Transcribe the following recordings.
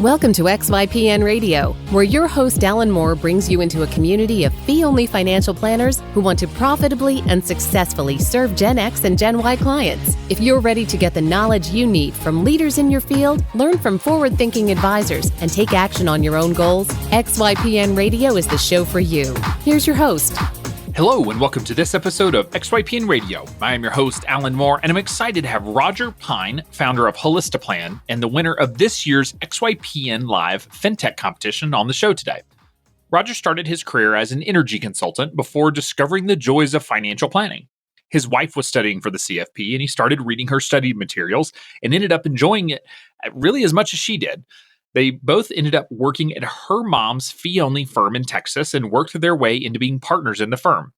Welcome to XYPN Radio, where your host Alan Moore brings you into a community of fee-only financial planners who want to profitably and successfully serve Gen X and Gen Y clients. If you're ready to get the knowledge you need from leaders in your field, learn from forward-thinking advisors, and take action on your own goals, XYPN Radio is the show for you. Here's your host. Hello and welcome to this episode of XYPN Radio. I am your host, Alan Moore, and I'm excited to have Roger Pine, founder of Holistiplan and the winner of this year's XYPNLIVE FinTech competition on the show today. Roger started his career as an energy consultant before discovering the joys of financial planning. His wife was studying for the CFP and he started reading her study materials and ended up enjoying it really as much as she did. They both ended up working at her mom's fee-only firm in Texas and worked their way into being partners in the firm.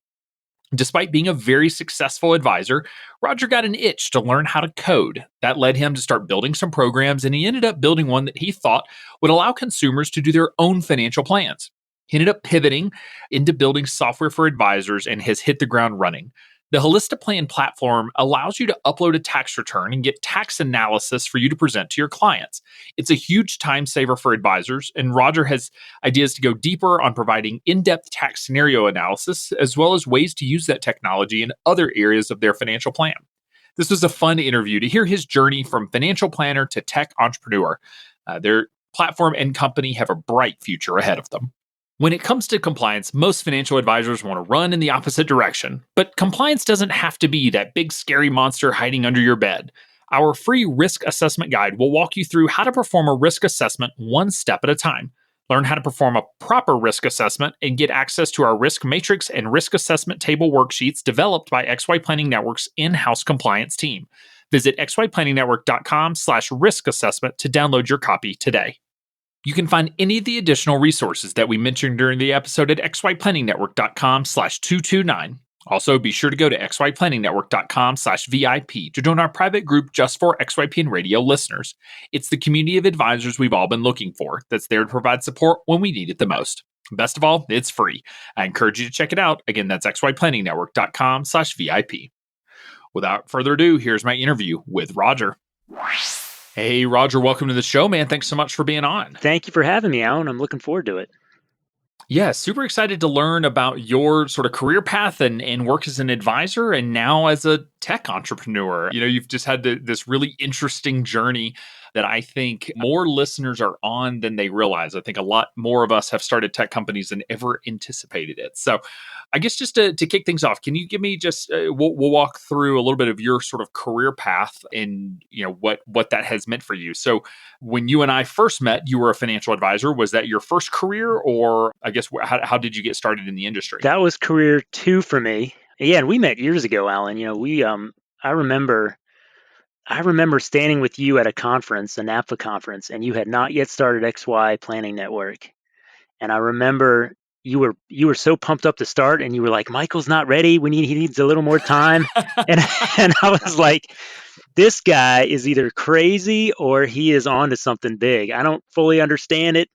Despite being a very successful advisor, Roger got an itch to learn how to code. That led him to start building some programs, and he ended up building one that he thought would allow consumers to do their own financial plans. He ended up pivoting into building software for advisors and has hit the ground running. The Holistiplan platform allows you to upload a tax return and get tax analysis for you to present to your clients. It's a huge time saver for advisors, and Roger has ideas to go deeper on providing in-depth tax scenario analysis, as well as ways to use that technology in other areas of their financial plan. This was a fun interview to hear his journey from financial planner to tech entrepreneur. Their platform and company have a bright future ahead of them. When it comes to compliance, most financial advisors want to run in the opposite direction. But compliance doesn't have to be that big scary monster hiding under your bed. Our free risk assessment guide will walk you through how to perform a risk assessment one step at a time. Learn how to perform a proper risk assessment and get access to our risk matrix and risk assessment table worksheets developed by XY Planning Network's in-house compliance team. Visit xyplanningnetwork.com/risk assessment to download your copy today. You can find any of the additional resources that we mentioned during the episode at xyplanningnetwork.com/229. Also, be sure to go to xyplanningnetwork.com/VIP to join our private group just for XYPN Radio listeners. It's the community of advisors we've all been looking for that's there to provide support when we need it the most. Best of all, it's free. I encourage you to check it out. Again, that's xyplanningnetwork.com/VIP. Without further ado, here's my interview with Roger. Hey, Roger, welcome to the show, man. Thanks so much for being on. Thank you for having me, Alan. I'm looking forward to it. Yeah, super excited to learn about your sort of career path and work as an advisor and now as a tech entrepreneur. You know, you've just had this really interesting journey that I think more listeners are on than they realize. I think a lot more of us have started tech companies than ever anticipated it. So I guess just to kick things off, can you give me just, we'll walk through a little bit of your sort of career path and, you know, what that has meant for you. So when you and I first met, you were a financial advisor. Was that your first career, or I guess how did you get started in the industry? That was career 2 for me. Yeah, and we met years ago, Alan. You know, I remember standing with you at a conference, a NAPFA conference, and you had not yet started XY Planning Network. And I remember you were so pumped up to start, and you were like, "Michael's not ready. He needs a little more time." and I was like, "This guy is either crazy or he is on to something big. I don't fully understand it."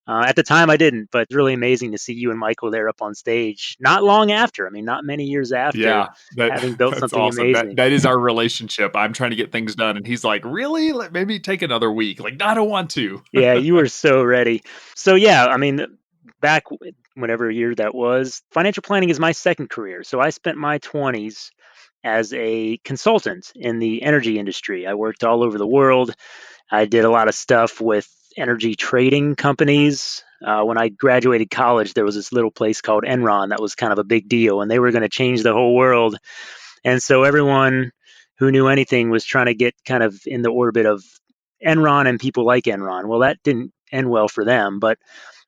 At the time, I didn't, but it's really amazing to see you and Michael there up on stage. Not long after, not many years after, having built something awesome. Amazing. That is our relationship. I'm trying to get things done, and he's like, "Really? Maybe take another week." Like, I don't want to. Yeah, you were so ready. So yeah, back whatever year that was, financial planning is my second career. So I spent my 20s as a consultant in the energy industry. I worked all over the world. I did a lot of stuff with energy trading companies. When I graduated college, there was this little place called Enron that was kind of a big deal, and they were going to change the whole world. And so everyone who knew anything was trying to get kind of in the orbit of Enron and people like Enron. Well, that didn't end well for them, but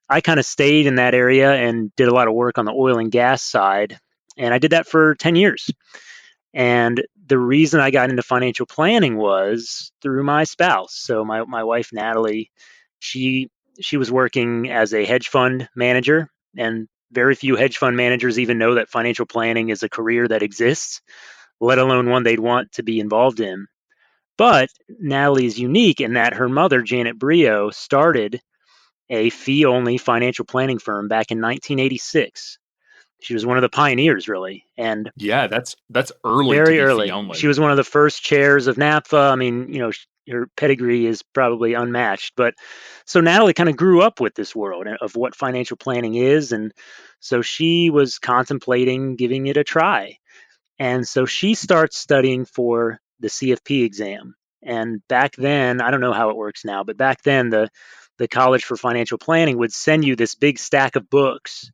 I kind of stayed in that area and did a lot of work on the oil and gas side. And I did that for 10 years. And the reason I got into financial planning was through my spouse. So my wife, Natalie, she was working as a hedge fund manager, and very few hedge fund managers even know that financial planning is a career that exists, let alone one they'd want to be involved in. But Natalie is unique in that her mother, Janet Brio, started a fee-only financial planning firm back in 1986. She was one of the pioneers, really. And yeah, that's early. Very to be early. fee only. She was one of the first chairs of NAPFA. her pedigree is probably unmatched. But so Natalie kind of grew up with this world of what financial planning is, and so she was contemplating giving it a try. And so she starts studying for the CFP exam. And back then, I don't know how it works now, but back then the College for Financial Planning would send you this big stack of books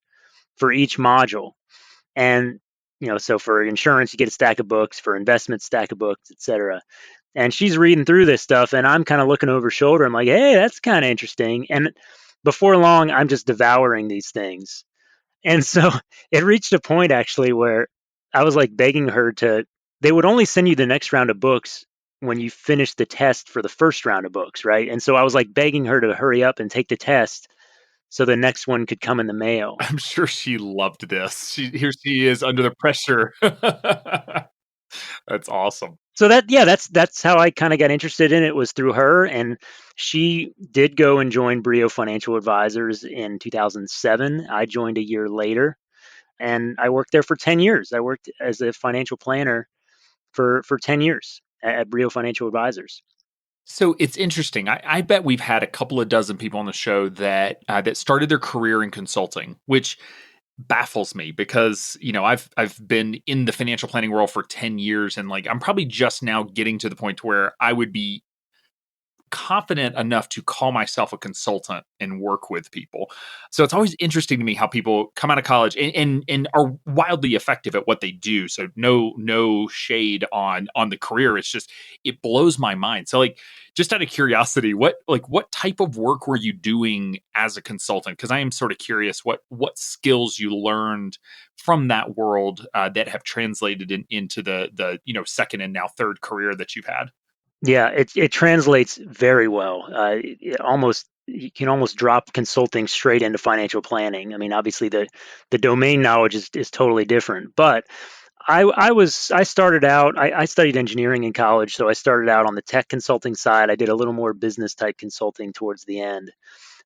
for each module. And so for insurance, you get a stack of books, for investments, stack of books, etc. And she's reading through this stuff, and I'm kind of looking over her shoulder. I'm like, hey, that's kind of interesting. And before long, I'm just devouring these things. And so it reached a point actually where I was like begging her to, they would only send you the next round of books when you finish the test for the first round of books, right? And so I was like begging her to hurry up and take the test so the next one could come in the mail. I'm sure she loved this. Here she is under the pressure. That's awesome. So that's how I kind of got interested in it, was through her. And she did go and join Brio Financial Advisors in 2007. I joined a year later, and I worked there for 10 years. I worked as a financial planner for 10 years at Brio Financial Advisors. So it's interesting. I bet we've had a couple of dozen people on the show that started their career in consulting, which baffles me because I've been in the financial planning world for 10 years, and like I'm probably just now getting to the point where I would be confident enough to call myself a consultant and work with people. So it's always interesting to me how people come out of college and are wildly effective at what they do. So no shade on the career. It's just it blows my mind. So like just out of curiosity, what type of work were you doing as a consultant? Because I am sort of curious what skills you learned from that world that have translated into the second and now third career that you've had. Yeah, it translates very well. You can almost drop consulting straight into financial planning. I mean, obviously the domain knowledge is totally different. But I started out. I studied engineering in college, so I started out on the tech consulting side. I did a little more business type consulting towards the end.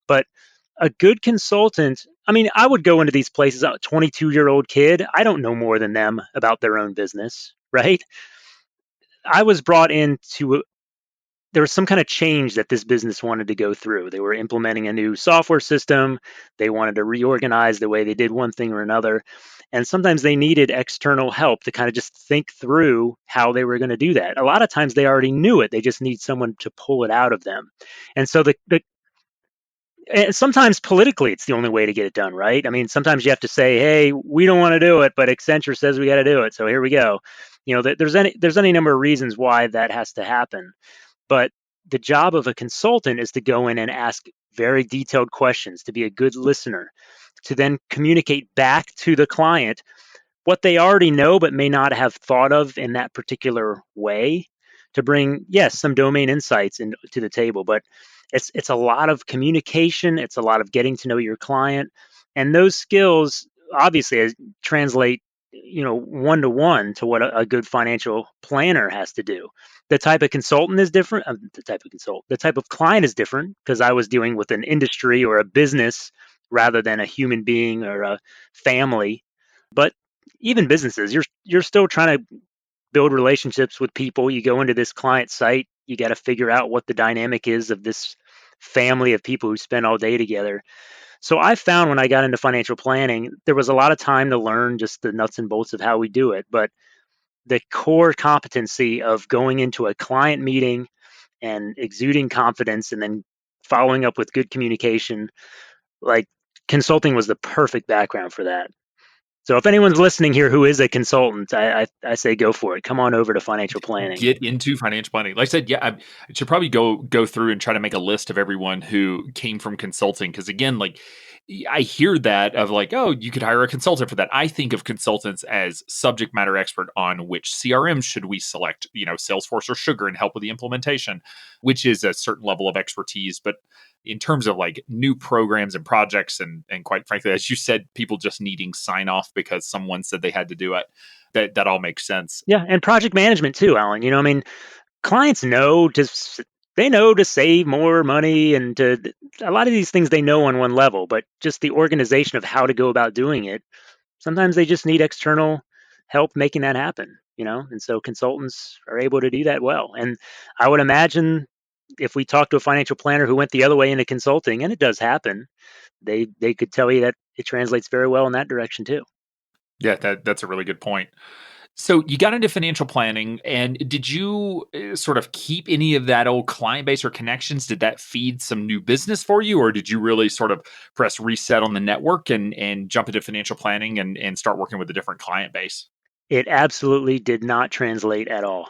But a good consultant, I mean, I would go into these places. A 22-year-old kid, I don't know more than them about their own business, right? I was brought in to there was some kind of change that this business wanted to go through. They were implementing a new software system. They wanted to reorganize the way they did one thing or another. And sometimes they needed external help to kind of just think through how they were going to do that. A lot of times they already knew it. They just need someone to pull it out of them. And so and sometimes politically it's the only way to get it done, right? I mean, sometimes you have to say, hey, we don't want to do it, but Accenture says we got to do it. So here we go. There's any number of reasons why that has to happen. But the job of a consultant is to go in and ask very detailed questions, to be a good listener, to then communicate back to the client what they already know but may not have thought of in that particular way, to bring, yes, some domain insights into the table. But it's a lot of communication. It's a lot of getting to know your client. And those skills obviously translate one to one to what a good financial planner has to do. The type of consultant is different. The type of client is different, because I was dealing with an industry or a business rather than a human being or a family. But even businesses, you're still trying to build relationships with people. You go into this client site, you got to figure out what the dynamic is of this family of people who spend all day together. So I found when I got into financial planning, there was a lot of time to learn just the nuts and bolts of how we do it. But the core competency of going into a client meeting and exuding confidence and then following up with good communication, like, consulting was the perfect background for that. So if anyone's listening here who is a consultant, I say go for it. Come on over to financial planning. Get into financial planning. Like I said, yeah, I should probably go through and try to make a list of everyone who came from consulting. Because again, like I hear that of like, oh, you could hire a consultant for that. I think of consultants as subject matter expert on which CRM should we select, Salesforce or Sugar, and help with the implementation, which is a certain level of expertise. But in terms of like new programs and projects, and quite frankly, as you said, people just needing sign off because someone said they had to do it, that all makes sense. Yeah, and project management too, Alan. I mean, clients know to save more money, and a lot of these things they know on one level, but just the organization of how to go about doing it, sometimes they just need external help making that happen. And so consultants are able to do that well. And I would imagine if we talk to a financial planner who went the other way into consulting, and it does happen, they could tell you that it translates very well in that direction too. Yeah, that's a really good point. So you got into financial planning, and did you sort of keep any of that old client base or connections? Did that feed some new business for you, or did you really sort of press reset on the network and jump into financial planning and start working with a different client base? It absolutely did not translate at all.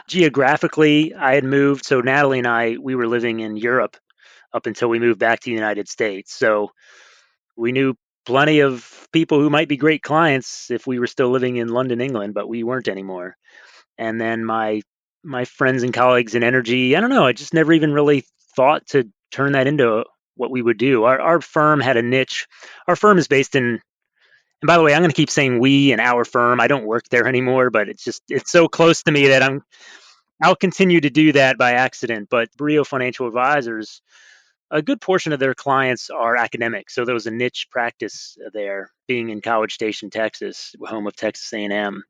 Geographically, I had moved. So Natalie and I, we were living in Europe up until we moved back to the United States. So we knew plenty of people who might be great clients if we were still living in London, England, but we weren't anymore. And then my friends and colleagues in energy, I don't know, I just never even really thought to turn that into what we would do. Our firm had a niche. Our firm is based in, and by the way, I'm going to keep saying we and our firm. I don't work there anymore, but it's so close to me that I'll continue to do that by accident. But Brio Financial Advisors, a good portion of their clients are academics. So there was a niche practice there, being in College Station, Texas, home of Texas A&M.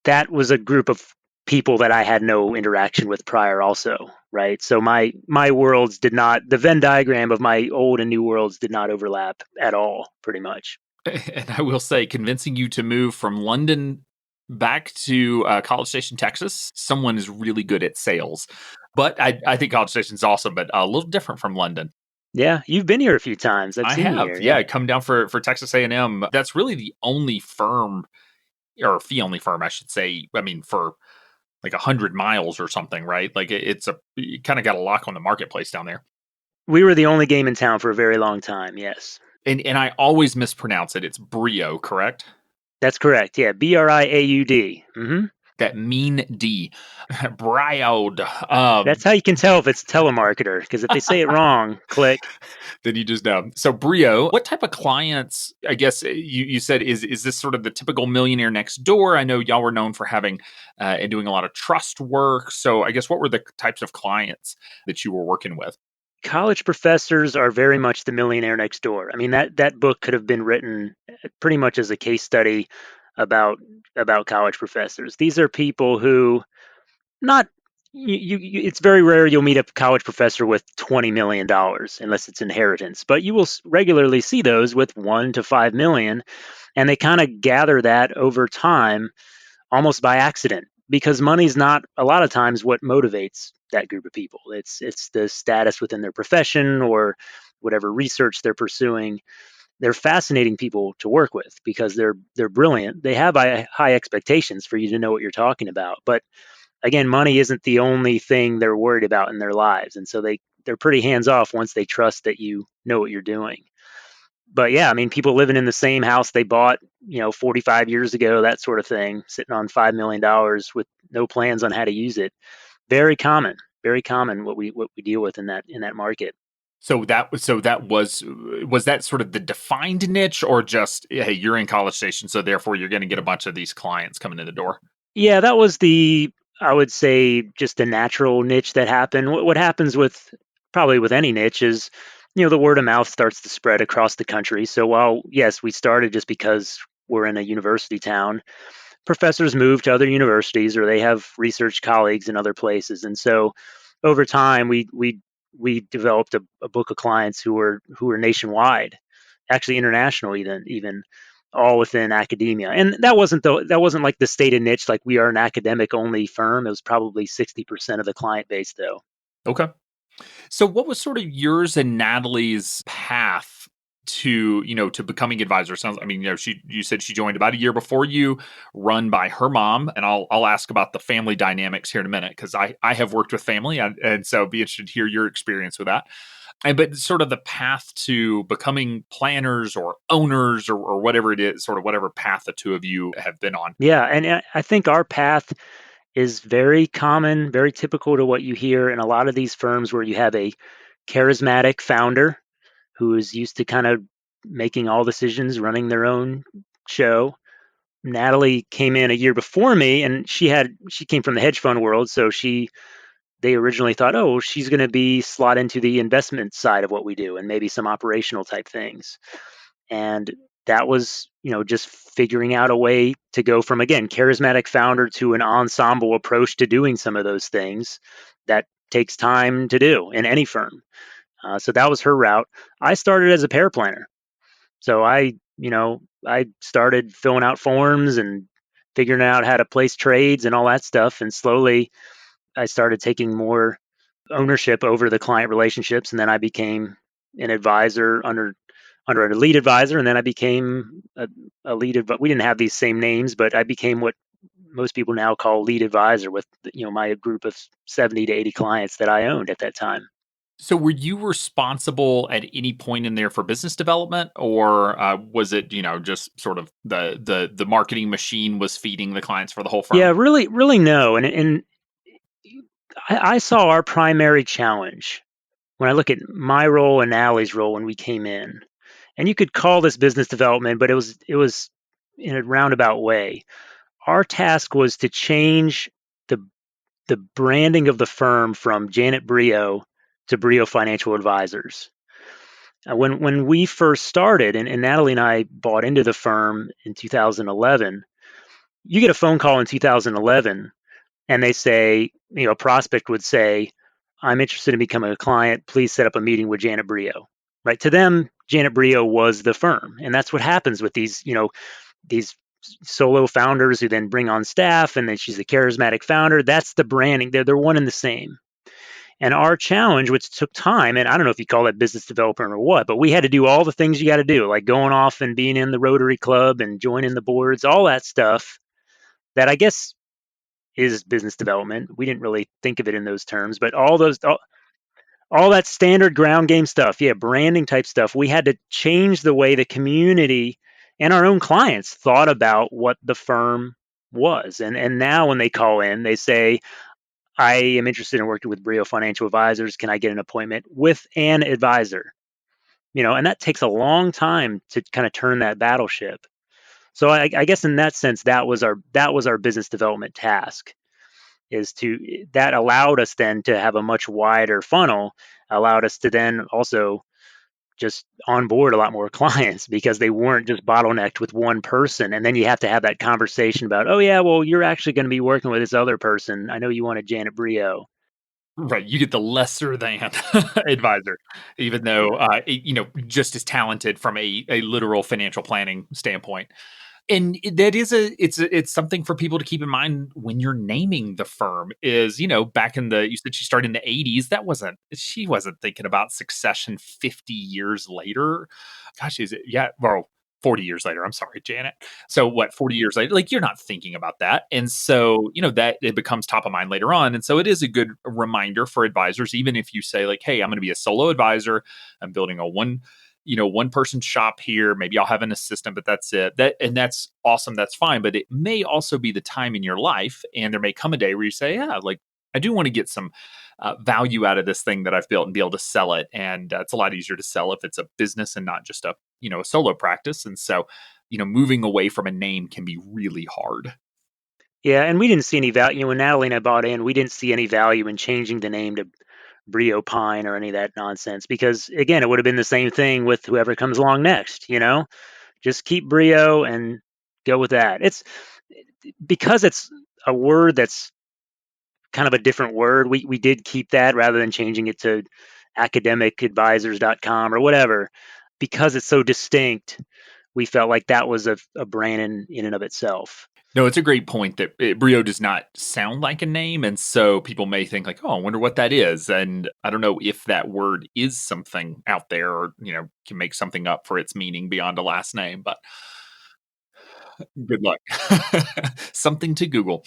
That was a group of people that I had no interaction with prior also, right? So my worlds did not, the Venn diagram of my old and new worlds did not overlap at all, pretty much. And I will say, convincing you to move from London back to College Station, Texas, someone is really good at sales. But I think College Station is awesome, but a little different from London. Yeah, you've been here a few times. I've I seen you have, here. yeah, come down for Texas A&M. That's really the only firm, or the only firm, I should say. I mean, for like 100 miles or something, right? Like you kind of got a lock on the marketplace down there. We were the only game in town for a very long time. Yes, And I always mispronounce it. It's Brio, correct? that's correct. Yeah, BRIAUD. That mean D, Bryod. That's how you can tell if it's a telemarketer, because if they say it wrong, click. Then you just know. So Brio, what type of clients? I guess you said is this sort of the typical millionaire next door? I know y'all were known for having and doing a lot of trust work. So I guess what were the types of clients that you were working with? College professors are very much the millionaire next door. I mean, that book could have been written pretty much as a case study about college professors. These are people who not it's very rare you'll meet a college professor with $20 million unless it's inheritance, but you will regularly see those with 1 to 5 million, and they kind of gather that over time almost by accident, because money's not a lot of times what motivates that group of people. It's the status within their profession or whatever research they're pursuing. They're fascinating people to work with because they're brilliant. They have high expectations for you to know what you're talking about, but again, money isn't the only thing they're worried about in their lives, and so they're pretty hands off once they trust that you know what you're doing. But yeah, I mean, people living in the same house they bought, 45 years ago, that sort of thing, sitting on $5 million with no plans on how to use it. Very common what we deal with in that market. So was that sort of the defined niche, or just, hey, you're in College Station, so therefore you're going to get a bunch of these clients coming in the door? Yeah, that was I would say, just a natural niche that happened. What happens probably with any niche is, the word of mouth starts to spread across the country. So while, yes, we started just because we're in a university town, professors move to other universities or they have research colleagues in other places. And so over time, we developed a book of clients who are nationwide, actually international, even all within academia. And that wasn't like the stated niche, like we are an academic only firm. It was probably 60% of the client base, though. Okay. So what was sort of yours and Natalie's path to becoming advisor? Sounds, I mean, you said she joined about a year before you, run by her mom, and I'll ask about the family dynamics here in a minute, because I have worked with family, and so be interested to hear your experience with that. But sort of the path to becoming planners or owners, or whatever it is, sort of whatever path the two of you have been on. Yeah, and I think our path is very common, very typical to what you hear in a lot of these firms where you have a charismatic founder who is used to kind of making all decisions, running their own show. Natalie came in a year before me, and she came from the hedge fund world, so they originally thought, oh, she's going to be slot into the investment side of what we do and maybe some operational type things. And that was, just figuring out a way to go from, again, charismatic founder to an ensemble approach to doing some of those things that takes time to do in any firm. So that was her route. I started as a paraplanner. So I started filling out forms and figuring out how to place trades and all that stuff. And slowly I started taking more ownership over the client relationships. And then I became an advisor under a lead advisor. And then I became a lead advisor. We didn't have these same names, but I became what most people now call lead advisor with, my group of 70 to 80 clients that I owned at that time. So were you responsible at any point in there for business development, or was it, just sort of the marketing machine was feeding the clients for the whole Yeah, firm? really, really no. And I saw our primary challenge when I look at my role and Allie's role when we came in. And you could call this business development, but it was in a roundabout way. Our task was to change the the branding of the firm from Janet Brio to Brio Financial Advisors. When we first started, and Natalie and I bought into the firm in 2011, you get a phone call in 2011, and they say, a prospect would say, "I'm interested in becoming a client. Please set up a meeting with Janet Brio." Right? To them, Janet Brio was the firm, and that's what happens with these solo founders who then bring on staff, and then she's a charismatic founder. That's the branding. They're one and the same. And our challenge, which took time, and I don't know if you call that business development or what, but we had to do all the things you got to do, like going off and being in the Rotary Club and joining the boards, all that stuff that I guess is business development. We didn't really think of it in those terms, but all that standard ground game stuff, yeah, branding type stuff, we had to change the way the community and our own clients thought about what the firm was. And now when they call in, they say, "I am interested in working with Brio Financial Advisors. Can I get an appointment with an advisor?" And that takes a long time to kind of turn that battleship. So I guess in that sense, that was our business development task, is to that allowed us then to have a much wider funnel, allowed us to then also just onboard a lot more clients because they weren't just bottlenecked with one person. And then you have to have that conversation about, "Oh yeah, well, you're actually going to be working with this other person. I know you wanted Janet Brio." Right, you get the lesser than advisor, even though, just as talented from a literal financial planning standpoint. And that is it's something for people to keep in mind when you're naming the firm is, back in you said she started in the 80s. She wasn't thinking about succession 50 years later. Gosh, is it? Yeah, well, 40 years later. I'm sorry, Janet. So what, 40 years later, like you're not thinking about that. And so, that it becomes top of mind later on. And so it is a good reminder for advisors, even if you say like, "Hey, I'm going to be a solo advisor. I'm building a one person shop here. Maybe I'll have an assistant, but that's it." That's awesome. That's fine. But it may also be the time in your life, and there may come a day where you say, "Yeah, like I do want to get some value out of this thing that I've built and be able to sell it." And it's a lot easier to sell if it's a business and not just a solo practice. And so, moving away from a name can be really hard. Yeah, and we didn't see any value when Natalie and I bought in. We didn't see any value in changing the name to Brio Pine or any of that nonsense because, again, it would have been the same thing with whoever comes along next. Just keep Brio and go with that. It's because it's a word that's kind of a different word. We did keep that rather than changing it to academicadvisors.com or whatever. Because it's so distinct, we felt like that was a brand in and of itself. No, it's a great point that Brio does not sound like a name. And so people may think like, "Oh, I wonder what that is." And I don't know if that word is something out there or, can make something up for its meaning beyond a last name. But good luck. Something to Google.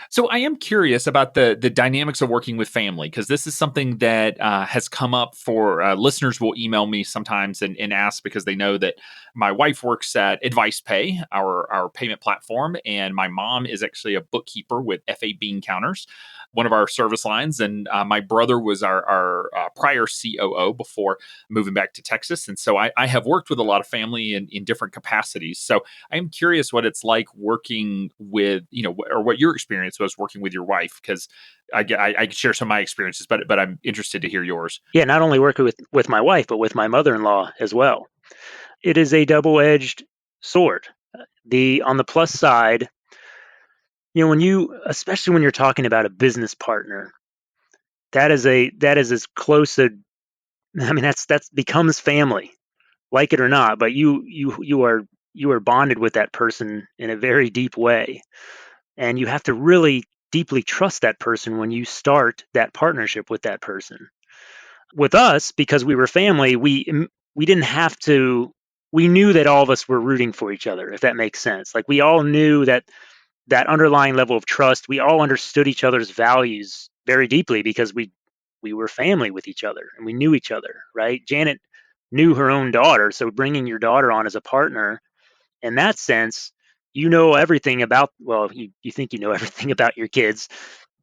So I am curious about the dynamics of working with family, because this is something that has come up for listeners will email me sometimes and ask, because they know that my wife works at Advice Pay, our payment platform, and my mom is actually a bookkeeper with FA Bean Counters, one of our service lines. And my brother was our prior COO before moving back to Texas. And so I have worked with a lot of family in different capacities. So I'm curious what it's like working with, or what your experience was working with your wife, because I could share some of my experiences, but I'm interested to hear yours. Yeah, not only working with my wife, but with my mother-in-law as well. It is a double-edged sword. On the plus side, especially when you're talking about a business partner, that is as close a I mean, that's becomes family, like it or not, but you are bonded with that person in a very deep way, and you have to really deeply trust that person when you start that partnership with that person. With us, because we were family, we didn't have to. We knew that all of us were rooting for each other, if that makes sense. Like we all knew that underlying level of trust. We all understood each other's values very deeply because we were family with each other and we knew each other, right? Janet knew her own daughter, so bringing your daughter on as a partner in that sense, you know everything about. Well, you think you know everything about your kids,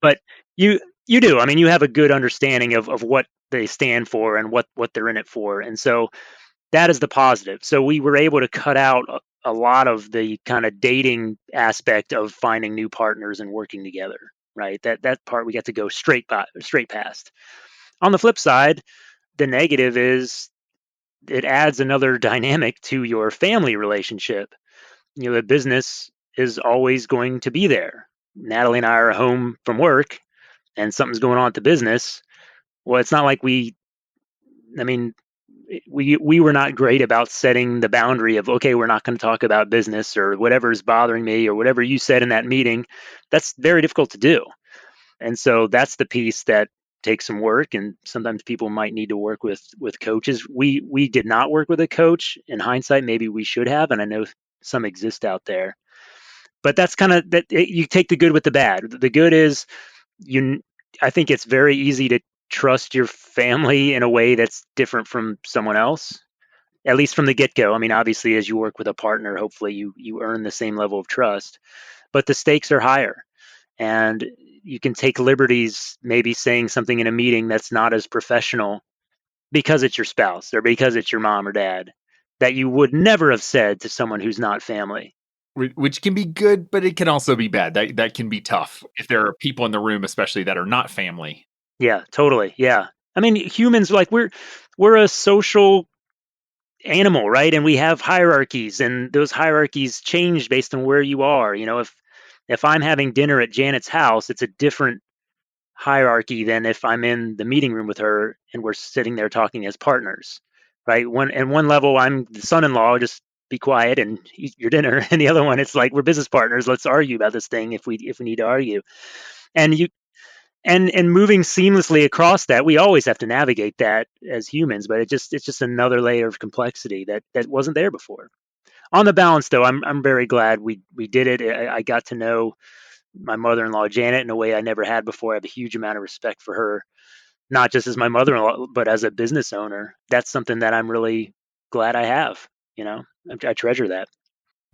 but you you do. I mean, you have a good understanding of what they stand for and what they're in it for, and so that is the positive. So we were able to cut out a lot of the kind of dating aspect of finding new partners and working together. Right, that part we got to go straight past. On the flip side, the negative is it adds another dynamic to your family relationship. The business is always going to be there. Natalie and I are home from work and something's going on at the business. Well, it's not like I mean, we were not great about setting the boundary of, okay, we're not going to talk about business or whatever is bothering me or whatever you said in that meeting. That's very difficult to do. And so that's the piece that takes some work, and sometimes people might need to work with coaches. We did not work with a coach. In hindsight, maybe we should have, and I know some exist out there. But that's kind of that you take the good with the bad. The good is you I think it's very easy to trust your family in a way that's different from someone else, at least from the get-go. I mean, obviously as you work with a partner, hopefully you earn the same level of trust, but the stakes are higher, and you can take liberties maybe saying something in a meeting that's not as professional because it's your spouse or because it's your mom or dad that you would never have said to someone who's not family. Which can be good, but it can also be bad. That can be tough if there are people in the room, especially that are not family. Yeah, totally. Yeah. I mean, humans, like we're a social animal, right? And we have hierarchies, and those hierarchies change based on where you are. If I'm having dinner at Janet's house, it's a different hierarchy than if I'm in the meeting room with her and we're sitting there talking as partners, right? One level, I'm the son-in-law, just be quiet and eat your dinner, and the other one, it's like we're business partners. Let's argue about this thing if we need to argue. And you and moving seamlessly across that, we always have to navigate that as humans, but it's just another layer of complexity that wasn't there before. On the balance, though, I'm very glad we did it. I got to know my mother-in-law Janet in a way I never had before. I have a huge amount of respect for her, not just as my mother-in-law, but as a business owner. That's something that I'm really glad I have. You know, I treasure that.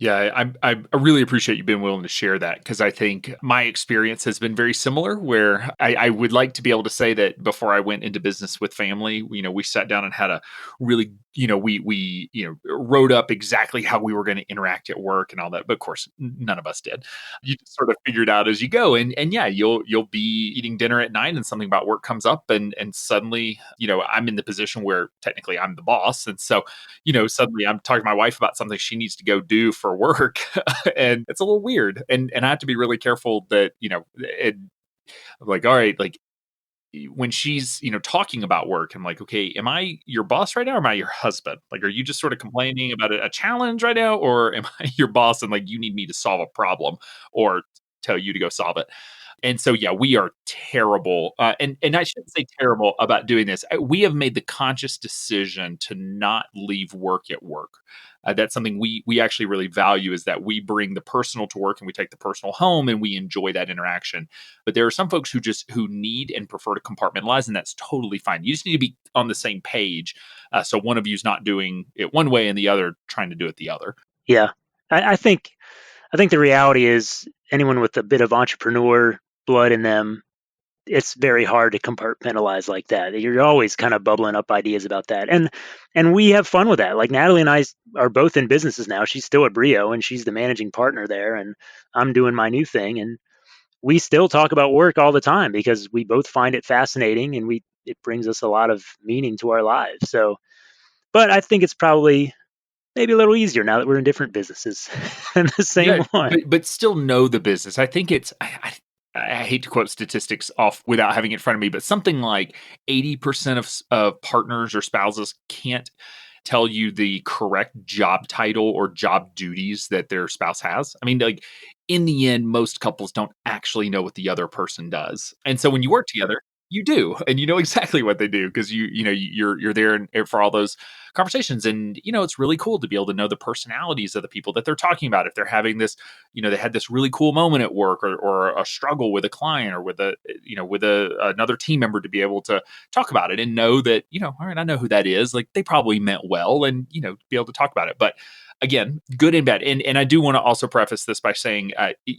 Yeah, I really appreciate you being willing to share that, because I think my experience has been very similar. Where I would like to be able to say that before I went into business with family, we sat down and had a really, we wrote up exactly how we were going to interact at work and all that. But of course, none of us did. You just sort of figured out as you go, and yeah, you'll be eating dinner at night, and something about work comes up, and suddenly, I'm in the position where technically I'm the boss, and so suddenly I'm talking to my wife about something she needs to go do for work. And it's a little weird. And I have to be really careful that, like, all right, like when she's, talking about work, I'm like, okay, am I your boss right now? Or am I your husband? Like, are you just sort of complaining about a challenge right now? Or am I your boss and like you need me to solve a problem or tell you to go solve it? And so, yeah, we are terrible, and I shouldn't say terrible about doing this. We have made the conscious decision to not leave work at work. That's something we actually really value, is that we bring the personal to work and we take the personal home, and we enjoy that interaction. But there are some folks who need and prefer to compartmentalize, and that's totally fine. You just need to be on the same page, so one of you's not doing it one way and the other trying to do it the other. Yeah, I think the reality is anyone with a bit of entrepreneur blood in them, it's very hard to compartmentalize like that. You're always kind of bubbling up ideas about that, and we have fun with that. Like Natalie and I are both in businesses now. She's still at Brio, and she's the managing partner there, and I'm doing my new thing, and we still talk about work all the time because we both find it fascinating, and we it brings us a lot of meaning to our lives. So, but I think it's probably maybe a little easier now that we're in different businesses in the Yeah, same one. but still know the business. I think it's I hate to quote statistics off without having it in front of me, but something like 80% of partners or spouses can't tell you the correct job title or job duties that their spouse has. I mean, like in the end, most couples don't actually know what the other person does. And so when you work together, you do, and you know exactly what they do because you're there for all those conversations, and it's really cool to be able to know the personalities of the people that they're talking about. If they're having this, they had this really cool moment at work, or a struggle with a client, or with another team member, to be able to talk about it and know that, all right, I know who that is. Like they probably meant well, and be able to talk about it. But again, good and bad. And I do want to also preface this by saying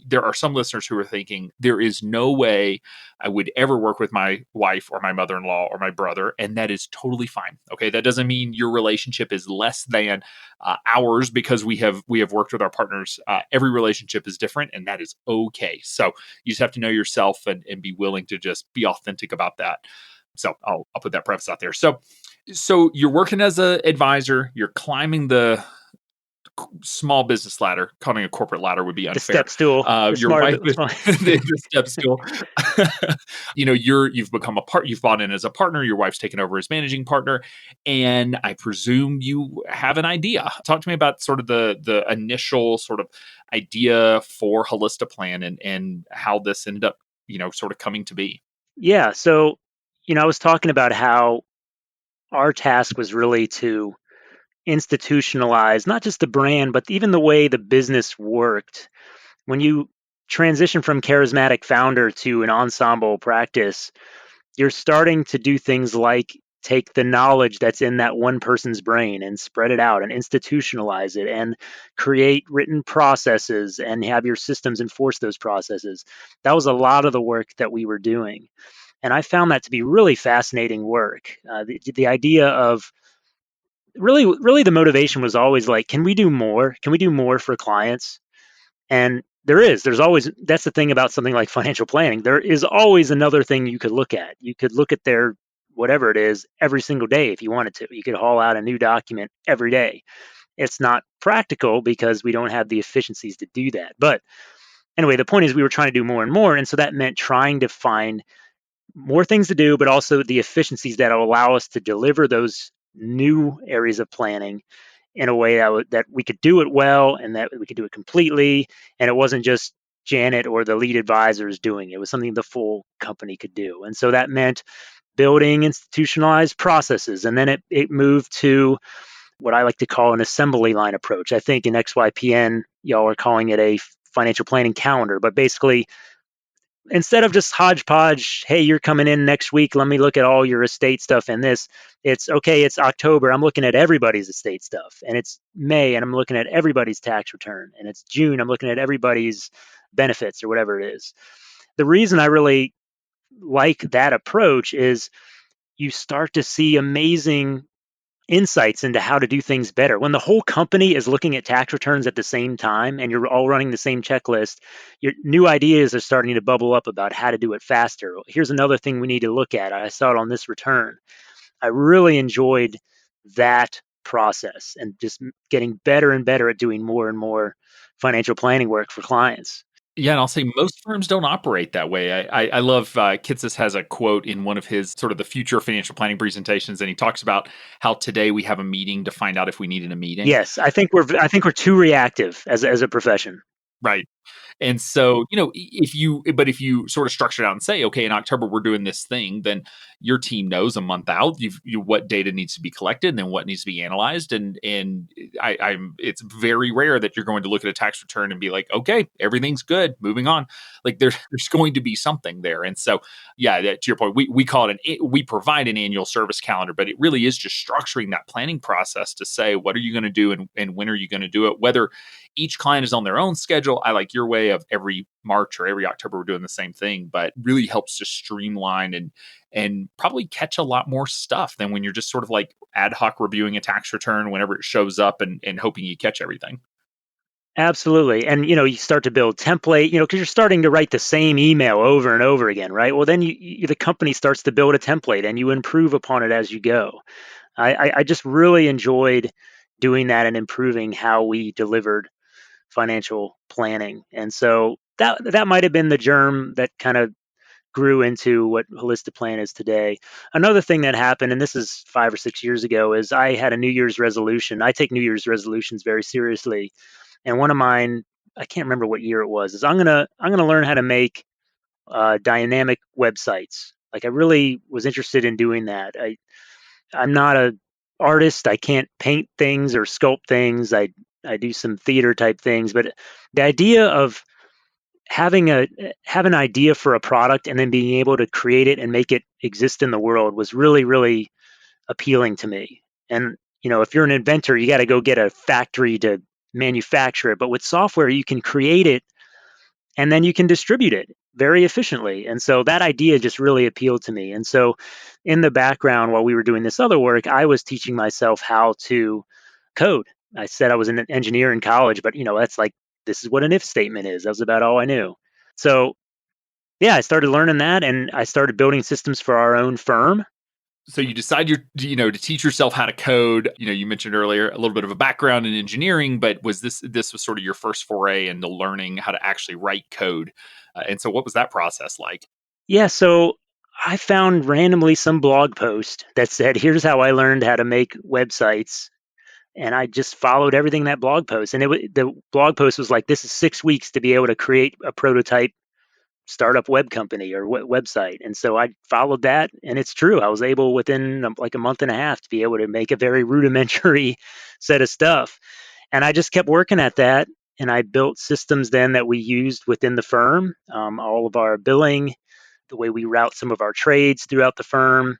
there are some listeners who are thinking there is no way I would ever work with my wife or my mother-in-law or my brother, and that is totally fine. Okay, that doesn't mean your relationship is less than ours because we have worked with our partners. Every relationship is different, and that is okay. So you just have to know yourself and be willing to just be authentic about that. So I'll put that preface out there. So you're working as an advisor, you're climbing the small business ladder. Calling a corporate ladder would be The unfair. step stool. Your wife is the step stool. You've become you've bought in as a partner. Your wife's taken over as managing partner, and I presume you have an idea. Talk to me about sort of the initial sort of idea for Holistiplan and how this ended up, sort of coming to be. Yeah. So, I was talking about how our task was really to institutionalize not just the brand, but even the way the business worked. When you transition from charismatic founder to an ensemble practice, you're starting to do things like take the knowledge that's in that one person's brain and spread it out and institutionalize it and create written processes and have your systems enforce those processes. That was a lot of the work that we were doing. And I found that to be really fascinating work. The idea of really the motivation was always like, can we do more? Can we do more for clients? And there's always, that's the thing about something like financial planning. There is always another thing you could look at. You could look at their whatever it is every single day if you wanted to. You could haul out a new document every day. It's not practical because we don't have the efficiencies to do that. But anyway, the point is we were trying to do more and more. And so that meant trying to find more things to do, but also the efficiencies that will allow us to deliver those new areas of planning in a way that we could do it well and that we could do it completely. And it wasn't just Janet or the lead advisors doing it. It was something the full company could do. And so that meant building institutionalized processes. And then it moved to what I like to call an assembly line approach. I think in XYPN, y'all are calling it a financial planning calendar, but basically instead of just hodgepodge, hey, you're coming in next week, let me look at all your estate stuff and this, it's okay, it's October, I'm looking at everybody's estate stuff, and it's May and I'm looking at everybody's tax return, and it's June, I'm looking at everybody's benefits or whatever it is. The reason I really like that approach is you start to see amazing insights into how to do things better. When the whole company is looking at tax returns at the same time and you're all running the same checklist, your new ideas are starting to bubble up about how to do it faster. Here's another thing we need to look at. I saw it on this return. I really enjoyed that process and just getting better and better at doing more and more financial planning work for clients. Yeah, and I'll say most firms don't operate that way. I love Kitces has a quote in one of his sort of the future financial planning presentations, and he talks about how today we have a meeting to find out if we needed a meeting. Yes, I think we're too reactive as a profession. Right. And so, if you sort of structure it out and say, okay, in October we're doing this thing, then your team knows a month out what data needs to be collected and then what needs to be analyzed. And it's very rare that you're going to look at a tax return and be like, okay, everything's good, moving on. Like there's going to be something there. And so, yeah, to your point, we call it we provide an annual service calendar, but it really is just structuring that planning process to say, what are you going to do and when are you going to do it? Whether each client is on their own schedule. I like your way of every March or every October we're doing the same thing, but really helps to streamline and probably catch a lot more stuff than when you're just sort of like ad hoc reviewing a tax return whenever it shows up and hoping you catch everything. Absolutely. And you start to build template, because you're starting to write the same email over and over again, right? Well, then the company starts to build a template and you improve upon it as you go. I just really enjoyed doing that and improving how we delivered financial planning. And so that might have been the germ that kind of grew into what Holistiplan is today. Another thing that happened, and this is 5 or 6 years ago, is I had a New Year's resolution. I take New Year's resolutions very seriously, and one of mine, I can't remember what year it was, is I'm gonna learn how to make dynamic websites. Like I really was interested in doing that. I'm not a artist. I can't paint things or sculpt things. I do some theater type things, but the idea of have an idea for a product and then being able to create it and make it exist in the world was really, really appealing to me. And if you're an inventor, you got to go get a factory to manufacture it. But with software, you can create it and then you can distribute it very efficiently. And so that idea just really appealed to me. And so in the background, while we were doing this other work, I was teaching myself how to code. I said I was an engineer in college, but that's like, this is what an if statement is. That was about all I knew. So yeah, I started learning that and I started building systems for our own firm. So you decide to teach yourself how to code. You mentioned earlier a little bit of a background in engineering, but was this was sort of your first foray into learning how to actually write code? And so what was that process like? Yeah, so I found randomly some blog post that said, here's how I learned how to make websites. And I just followed everything in that blog post. And the blog post was like, this is 6 weeks to be able to create a prototype startup web company or website. And so I followed that. And it's true. I was able within like a month and a half to be able to make a very rudimentary set of stuff. And I just kept working at that. And I built systems then that we used within the firm, all of our billing, the way we route some of our trades throughout the firm.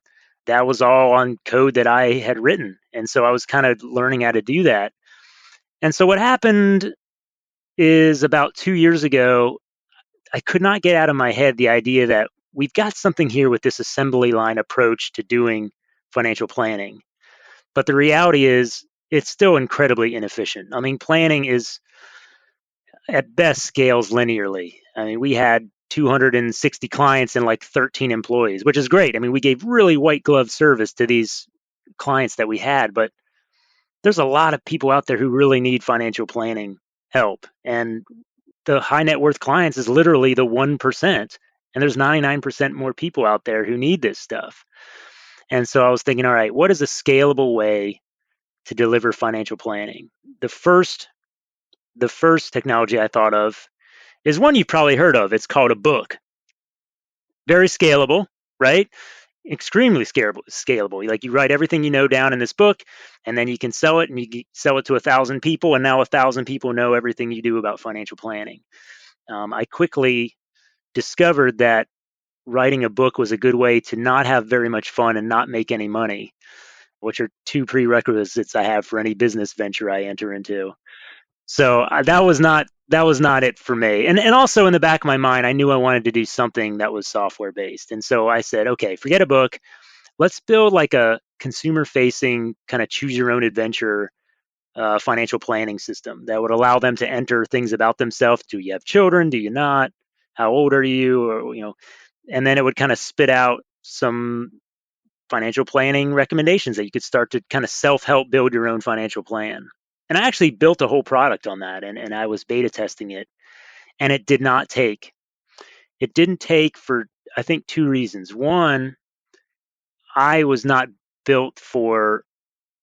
That was all on code that I had written. And so I was kind of learning how to do that. And so what happened is about 2 years ago, I could not get out of my head the idea that we've got something here with this assembly line approach to doing financial planning. But the reality is it's still incredibly inefficient. I mean, planning is at best scales linearly. I mean, we had 260 clients and like 13 employees, which is great. I mean, we gave really white glove service to these clients that we had, but there's a lot of people out there who really need financial planning help. And the high net worth clients is literally the 1%. And there's 99% more people out there who need this stuff. And so I was thinking, all right, what is a scalable way to deliver financial planning? The first technology I thought of is one you've probably heard of. It's called a book. Very scalable, right? Extremely scalable. Like you write everything you know down in this book, and then you can sell it, and you sell it to 1,000 people, and now 1,000 people know everything you do about financial planning. I quickly discovered that writing a book was a good way to not have very much fun and not make any money, which are two prerequisites I have for any business venture I enter into. So that was not it for me. And also in the back of my mind, I knew I wanted to do something that was software based. And so I said, okay, forget a book. Let's build like a consumer facing kind of choose your own adventure financial planning system that would allow them to enter things about themselves. Do you have children? Do you not? How old are you? Or, and then it would kind of spit out some financial planning recommendations that you could start to kind of self-help build your own financial plan. And I actually built a whole product on that, and I was beta testing it, and it did not take. It didn't take for, I think, two reasons. One, I was not built for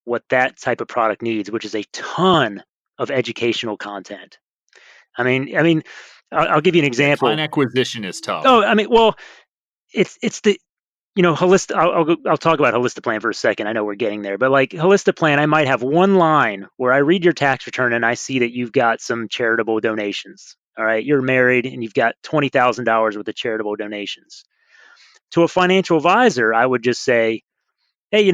what that type of product needs, which is a ton of educational content. I mean, I'll give you an example. Client acquisition is tough. Oh, I mean, well, it's the I'll talk about Holistiplan for a second. I know we're getting there, but like Holistiplan, I might have one line where I read your tax return and I see that you've got some charitable donations. All right, you're married and you've got $20,000 worth of charitable donations. To a financial advisor, I would just say, hey,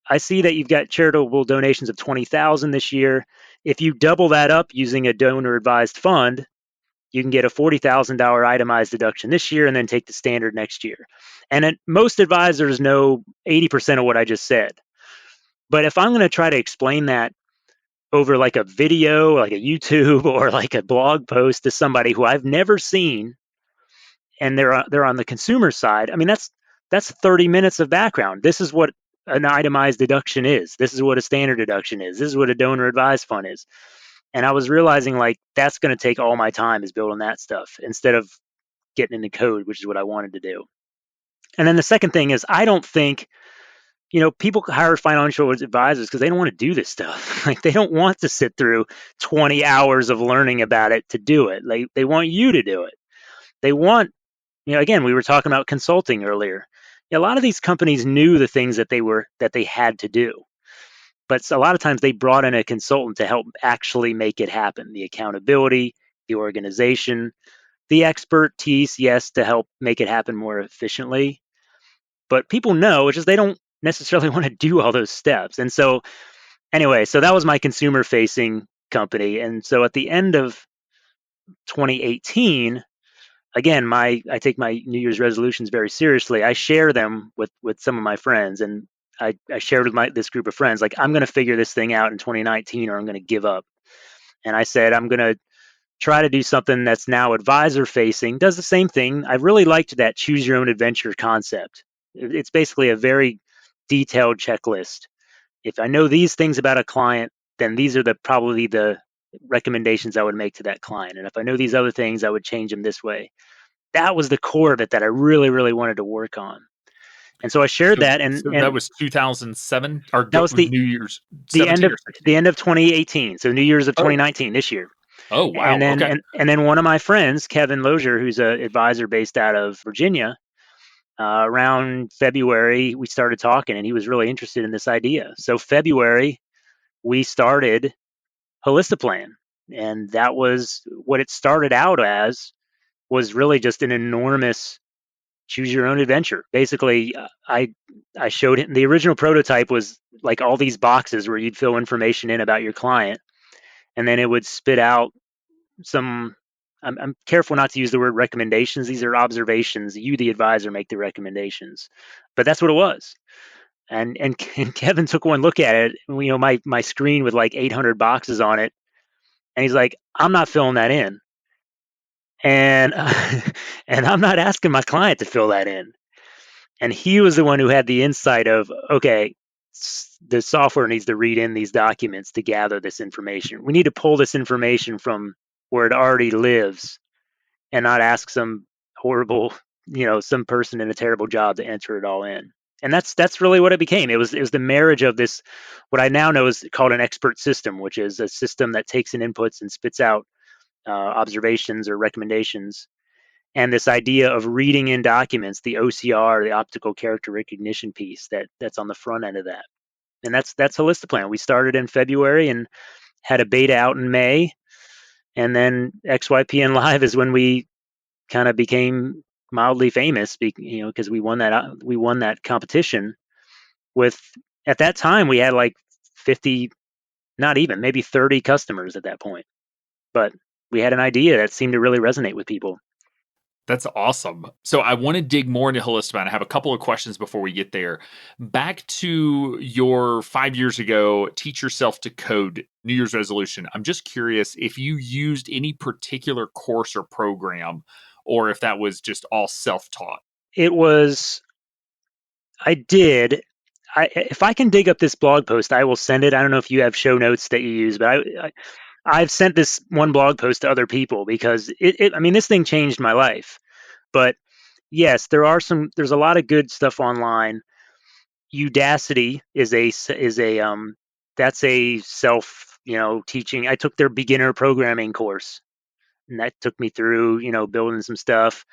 I see that you've got charitable donations of 20,000 this year. If you double that up using a donor advised fund, you can get a $40,000 itemized deduction this year and then take the standard next year. And most advisors know 80% of what I just said. But if I'm going to try to explain that over like a video, like a YouTube or like a blog post to somebody who I've never seen, and they're on the consumer side, I mean, that's 30 minutes of background. This is what an itemized deduction is. This is what a standard deduction is. This is what a donor advised fund is. And I was realizing like that's going to take all my time is building that stuff instead of getting into code, which is what I wanted to do. And then the second thing is I don't think, people hire financial advisors because they don't want to do this stuff. Like they don't want to sit through 20 hours of learning about it to do it. They want you to do it. They want, again, we were talking about consulting earlier. A lot of these companies knew the things that they had to do. But a lot of times they brought in a consultant to help actually make it happen. The accountability, the organization, the expertise, yes, to help make it happen more efficiently. But people know, it's just they don't necessarily want to do all those steps. And so, anyway, so that was my consumer facing company. And so at the end of 2018, again, I take my New Year's resolutions very seriously. I share them with some of my friends, and I shared with this group of friends, like, I'm going to figure this thing out in 2019 or I'm going to give up. And I said, I'm going to try to do something that's now advisor facing, does the same thing. I really liked that choose your own adventure concept. It's basically a very detailed checklist. If I know these things about a client, then these are probably the recommendations I would make to that client. And if I know these other things, I would change them this way. That was the core of it that I really, really wanted to work on. And so I shared that, and that was 2007, or that was New Year's the end of 2018. So New Year's of 2019 this year. Oh wow! And then okay. and then one of my friends, Kevin Lozier, who's an advisor based out of Virginia, around February we started talking, and he was really interested in this idea. So February we started Holistiplan, and that was what it started out as. Was really just an enormous choose your own adventure. Basically, I showed him the original prototype was like all these boxes where you'd fill information in about your client, and then it would spit out some. I'm careful not to use the word recommendations. These are observations. You, the advisor, make the recommendations, but that's what it was. And Kevin took one look at it. My screen with like 800 boxes on it, and he's like, "I'm not filling that in." And and I'm not asking my client to fill that in. And he was the one who had the insight of, okay, the software needs to read in these documents to gather this information. We need to pull this information from where it already lives and not ask some horrible, some person in a terrible job to enter it all in. And that's really what it became. It was the marriage of this, what I now know is called an expert system, which is a system that takes in inputs and spits out observations or recommendations, and this idea of reading in documents, the OCR, the optical character recognition piece that's on the front end of that. And that's Holistiplan. We started in February and had a beta out in May, and then XYPN Live is when we kind of became mildly famous, because we won that competition with, at that time we had like 50, not even, maybe 30 customers at that point. But we had an idea that seemed to really resonate with people. That's awesome. So I want to dig more into Holistiplan. I have a couple of questions before we get there. Back to your 5 years ago, teach yourself to code New Year's resolution. I'm just curious if you used any particular course or program, or if that was just all self-taught. I did. If I can dig up this blog post, I will send it. I don't know if you have show notes that you use, but I've sent this one blog post to other people because this thing changed my life. But yes, there's a lot of good stuff online. Udacity is that's a self, teaching. I took their beginner programming course, and that took me through, building some stuff.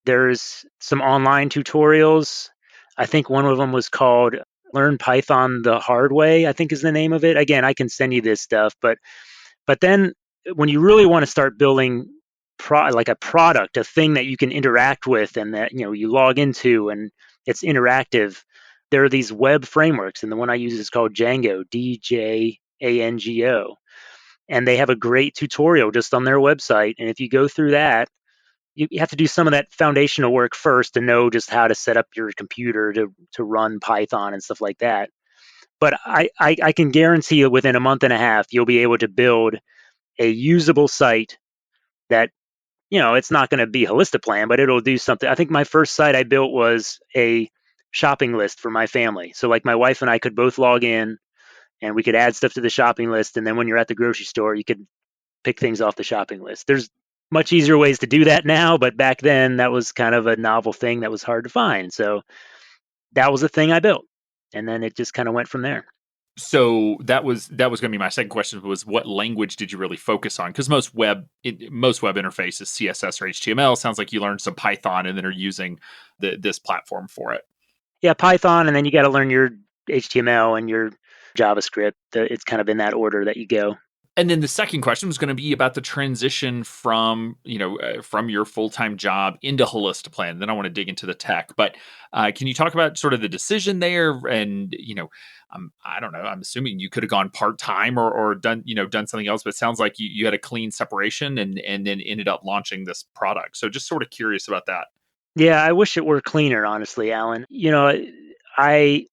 There's some online tutorials. I think one of them was called Learn Python the Hard Way, I think is the name of it. Again, I can send you this stuff, but then when you really want to start building like a product, a thing that you can interact with and that, you log into and it's interactive, there are these web frameworks. And the one I use is called Django, DJANGO. And they have a great tutorial just on their website. And if you go through that, you have to do some of that foundational work first to know just how to set up your computer to run Python and stuff like that. But I can guarantee you within a month and a half, you'll be able to build a usable site that, it's not going to be Holistiplan, but it'll do something. I think my first site I built was a shopping list for my family. So like my wife and I could both log in and we could add stuff to the shopping list. And then when you're at the grocery store, you could pick things off the shopping list. There's much easier ways to do that now, but back then that was kind of a novel thing that was hard to find. So that was a thing I built. And then it just kind of went from there. So that was going to be my second question, was what language did you really focus on? Because most web interfaces, CSS or HTML. Sounds like you learned some Python and then are using this platform for it. Yeah, Python, and then you got to learn your HTML and your JavaScript. It's kind of in that order that you go. And then the second question was going to be about the transition from from your full-time job into Holistiplan. Then I want to dig into the tech, but can you talk about sort of the decision there? And I don't know. I'm assuming you could have gone part-time or done something else, but it sounds like you had a clean separation and then ended up launching this product. So just sort of curious about that. Yeah, I wish it were cleaner, honestly, Alan. I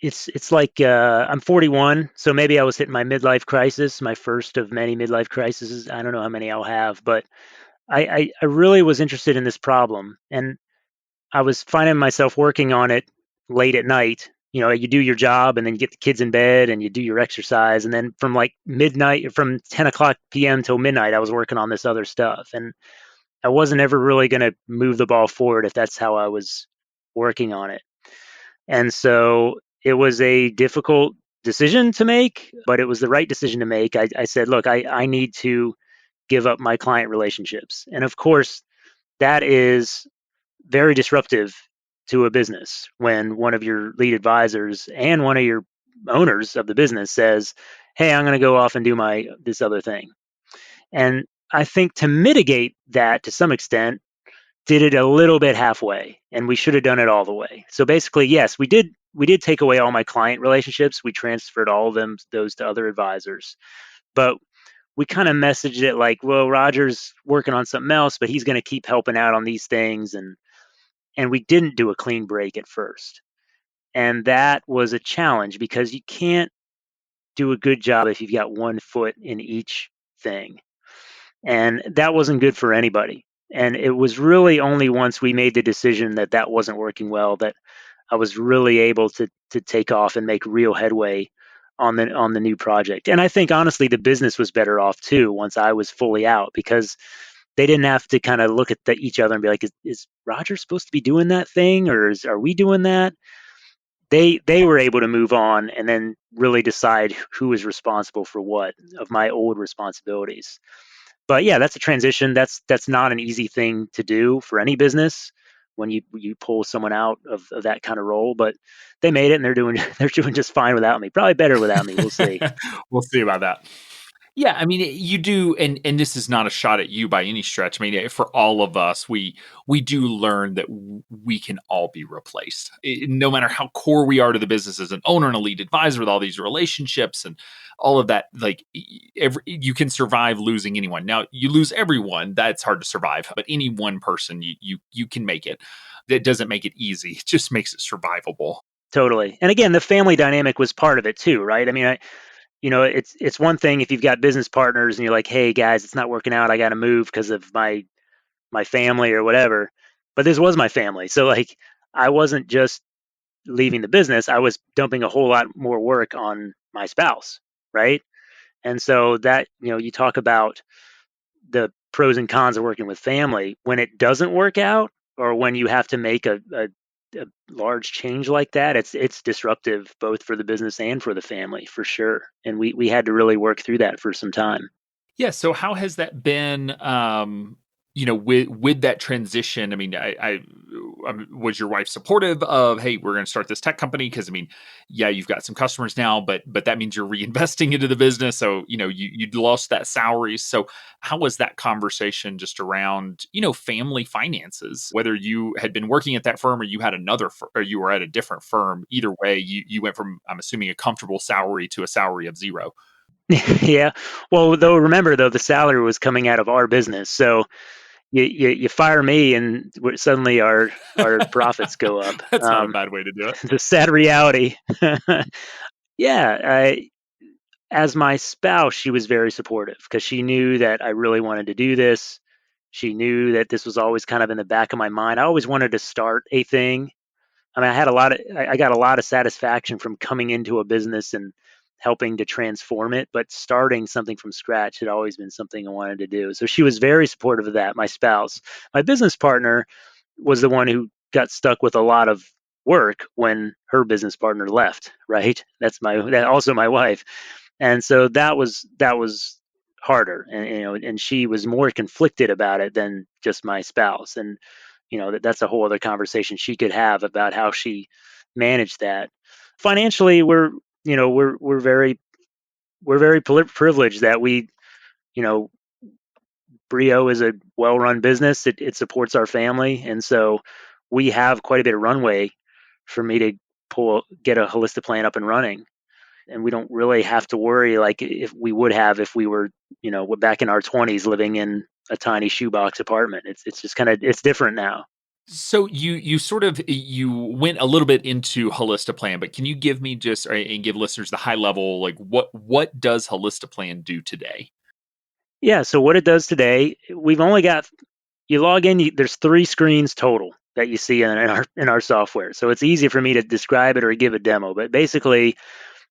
it's like I'm 41, so maybe I was hitting my midlife crisis, my first of many midlife crises. I don't know how many I'll have, but I really was interested in this problem, and I was finding myself working on it late at night. You do your job, and then you get the kids in bed, and you do your exercise, and then from like midnight, from 10 o'clock p.m. till midnight, I was working on this other stuff, and I wasn't ever really going to move the ball forward if that's how I was working on it. And so it was a difficult decision to make, but it was the right decision to make. I said, look, I need to give up my client relationships. And of course, that is very disruptive to a business when one of your lead advisors and one of your owners of the business says, hey, I'm going to go off and do this other thing. And I think to mitigate that to some extent, did it a little bit halfway, and we should have done it all the way. So basically, yes, we did take away all my client relationships. We transferred all of those to other advisors. But we kind of messaged it like, well, Roger's working on something else, but he's going to keep helping out on these things, and we didn't do a clean break at first. And that was a challenge because you can't do a good job if you've got one foot in each thing. And that wasn't good for anybody. And it was really only once we made the decision that that wasn't working well that I was really able to take off and make real headway on the new project. And I think honestly the business was better off too once I was fully out, because they didn't have to kind of look at each other and be like, is Roger supposed to be doing that thing, or are we doing that? They were able to move on and then really decide who was responsible for what of my old responsibilities. But yeah, that's a transition. That's not an easy thing to do for any business when you pull someone out of that kind of role. But they made it, and they're doing just fine without me. Probably better without me. We'll see. We'll see about that. Yeah, I mean, you do, and this is not a shot at you by any stretch. I mean, for all of us, we do learn that we can all be replaced. No matter how core we are to the business as an owner and a lead advisor with all these relationships and all of that, like you can survive losing anyone. Now, you lose everyone, that's hard to survive, but any one person, you can make it. That doesn't make it easy. It just makes it survivable. Totally. And again, the family dynamic was part of it too, right? I mean, it's one thing if you've got business partners and you're like, hey guys, it's not working out, I got to move because of my family or whatever. But this was my family, so like I wasn't just leaving the business, I was dumping a whole lot more work on my spouse, right? And so that, you talk about the pros and cons of working with family. When it doesn't work out, or when you have to make a large change like that, it's disruptive both for the business and for the family, for sure. And we had to really work through that for some time. Yeah. So how has that been? With that transition. I mean, was your wife supportive of, hey, we're going to start this tech company? Because I mean, yeah, you've got some customers now, but that means you're reinvesting into the business. So you lost that salary. So how was that conversation just around family finances? Whether you had been working at that firm or you had or you were at a different firm, either way, you went from, I'm assuming, a comfortable salary to a salary of zero. Yeah. Well, though, remember though, the salary was coming out of our business, so you fire me, and suddenly our profits go up. That's not a bad way to do it. The sad reality. Yeah. As my spouse, she was very supportive because she knew that I really wanted to do this. She knew that this was always kind of in the back of my mind. I always wanted to start a thing. I mean, I got a lot of satisfaction from coming into a business and helping to transform it, but starting something from scratch had always been something I wanted to do. So she was very supportive of that, my spouse. My business partner was the one who got stuck with a lot of work when her business partner left, right? That also my wife. And so that was harder, and and she was more conflicted about it than just my spouse. And that's a whole other conversation she could have about how she managed that. Financially, we're very privileged that we, you know Brio is a well-run business. It supports our family, and so we have quite a bit of runway for me to get a Holistiplan up and running. And we don't really have to worry like if we would have if we were, back in our 20s living in a tiny shoebox apartment. It's just it's different now. So you went a little bit into Holistiplan, but can you give me just and give listeners the high level, like what does Holistiplan do today? Yeah. So what it does today, we've only got you log in. There's 3 screens total that you see in our software. So it's easy for me to describe it or give a demo. But basically,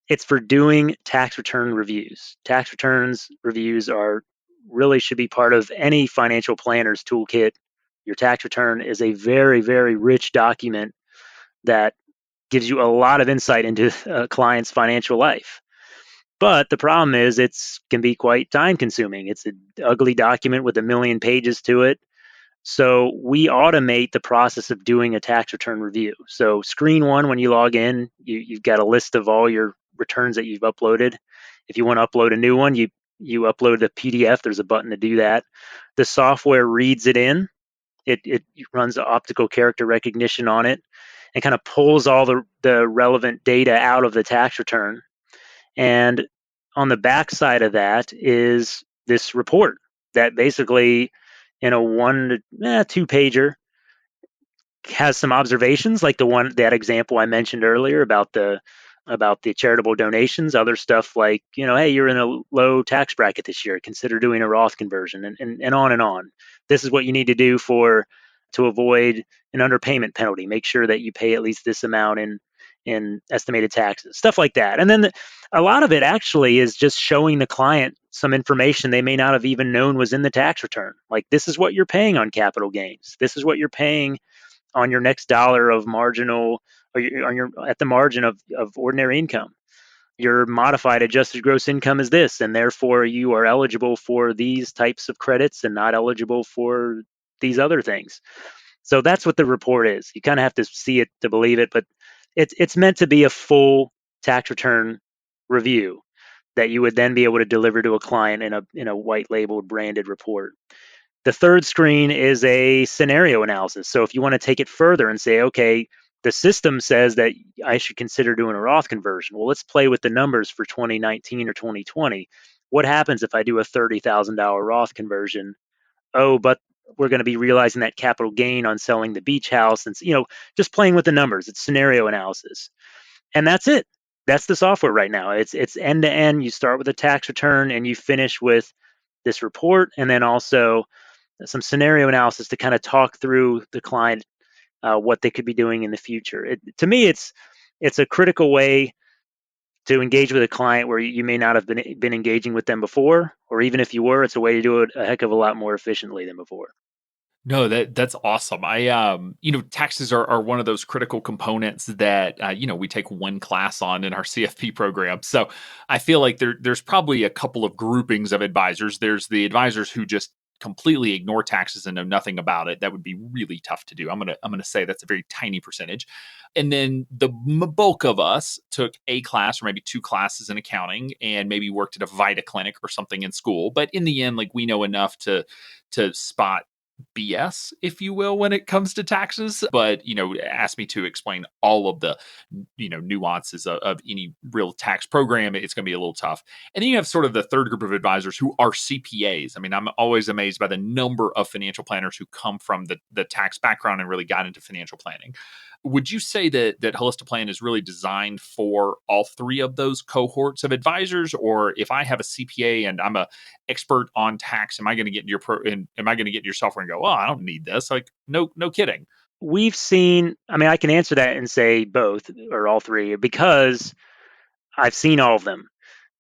it's for doing tax return reviews. Tax returns reviews are really should be part of any financial planner's toolkit. Your tax return is a very, very rich document that gives you a lot of insight into a client's financial life. But the problem is it's can be quite time consuming. It's an ugly document with a million pages to it. So we automate the process of doing a tax return review. So screen one, when you log in, you've got a list of all your returns that you've uploaded. If you want to upload a new one, you upload the PDF. There's a button to do that. The software reads it in. It runs the optical character recognition on it and kind of pulls all the relevant data out of the tax return. And on the back side of that is this report that basically in a 1 to 2 pager has some observations like that example I mentioned earlier about the charitable donations, other stuff like, hey, you're in a low tax bracket this year, consider doing a Roth conversion, and on and on. This is what you need to do to avoid an underpayment penalty. Make sure that you pay at least this amount in estimated taxes, stuff like that. And then a lot of it actually is just showing the client some information they may not have even known was in the tax return. Like, this is what you're paying on capital gains. This is what you're paying on your next dollar of marginal, or on your at the margin of ordinary income. Your modified adjusted gross income is this, and therefore you are eligible for these types of credits and not eligible for these other things. So that's what the report is. You kind of have to see it to believe it, but it's meant to be a full tax return review that you would then be able to deliver to a client in a white labeled branded report. The third screen is a scenario analysis. So if you want to take it further and say, okay, the system says that I should consider doing a Roth conversion. Well, let's play with the numbers for 2019 or 2020. What happens if I do a $30,000 Roth conversion? Oh, but we're going to be realizing that capital gain on selling the beach house, and just playing with the numbers. It's scenario analysis, and that's it. That's the software right now. It's end to end. You start with a tax return and you finish with this report, and then also some scenario analysis to kind of talk through the client what they could be doing in the future. To me, it's a critical way to engage with a client where you may not have been engaging with them before, or even if you were, it's a way to do it a heck of a lot more efficiently than before. No, that's awesome. Taxes are one of those critical components that we take one class on in our CFP program. So I feel like there's probably a couple of groupings of advisors. There's the advisors who just completely ignore taxes and know nothing about it. That would be really tough to do. I'm gonna say that's a very tiny percentage. And then the bulk of us took a class or maybe 2 classes in accounting and maybe worked at a Vita clinic or something in school. But in the end, like, we know enough to spot BS, if you will, when it comes to taxes. But, ask me to explain all of the, nuances of any real tax program, it's going to be a little tough. And then you have sort of the third group of advisors who are CPAs. I mean, I'm always amazed by the number of financial planners who come from the tax background and really got into financial planning. Would you say that Holistiplan is really designed for all three of those cohorts of advisors? Or if I have a CPA and I'm a expert on tax, am I going to get in your am I going to get in your software and go, "Oh, I don't need this"? Like, no kidding. we've seen, I mean, I can answer that and say both or all three because I've seen all of them.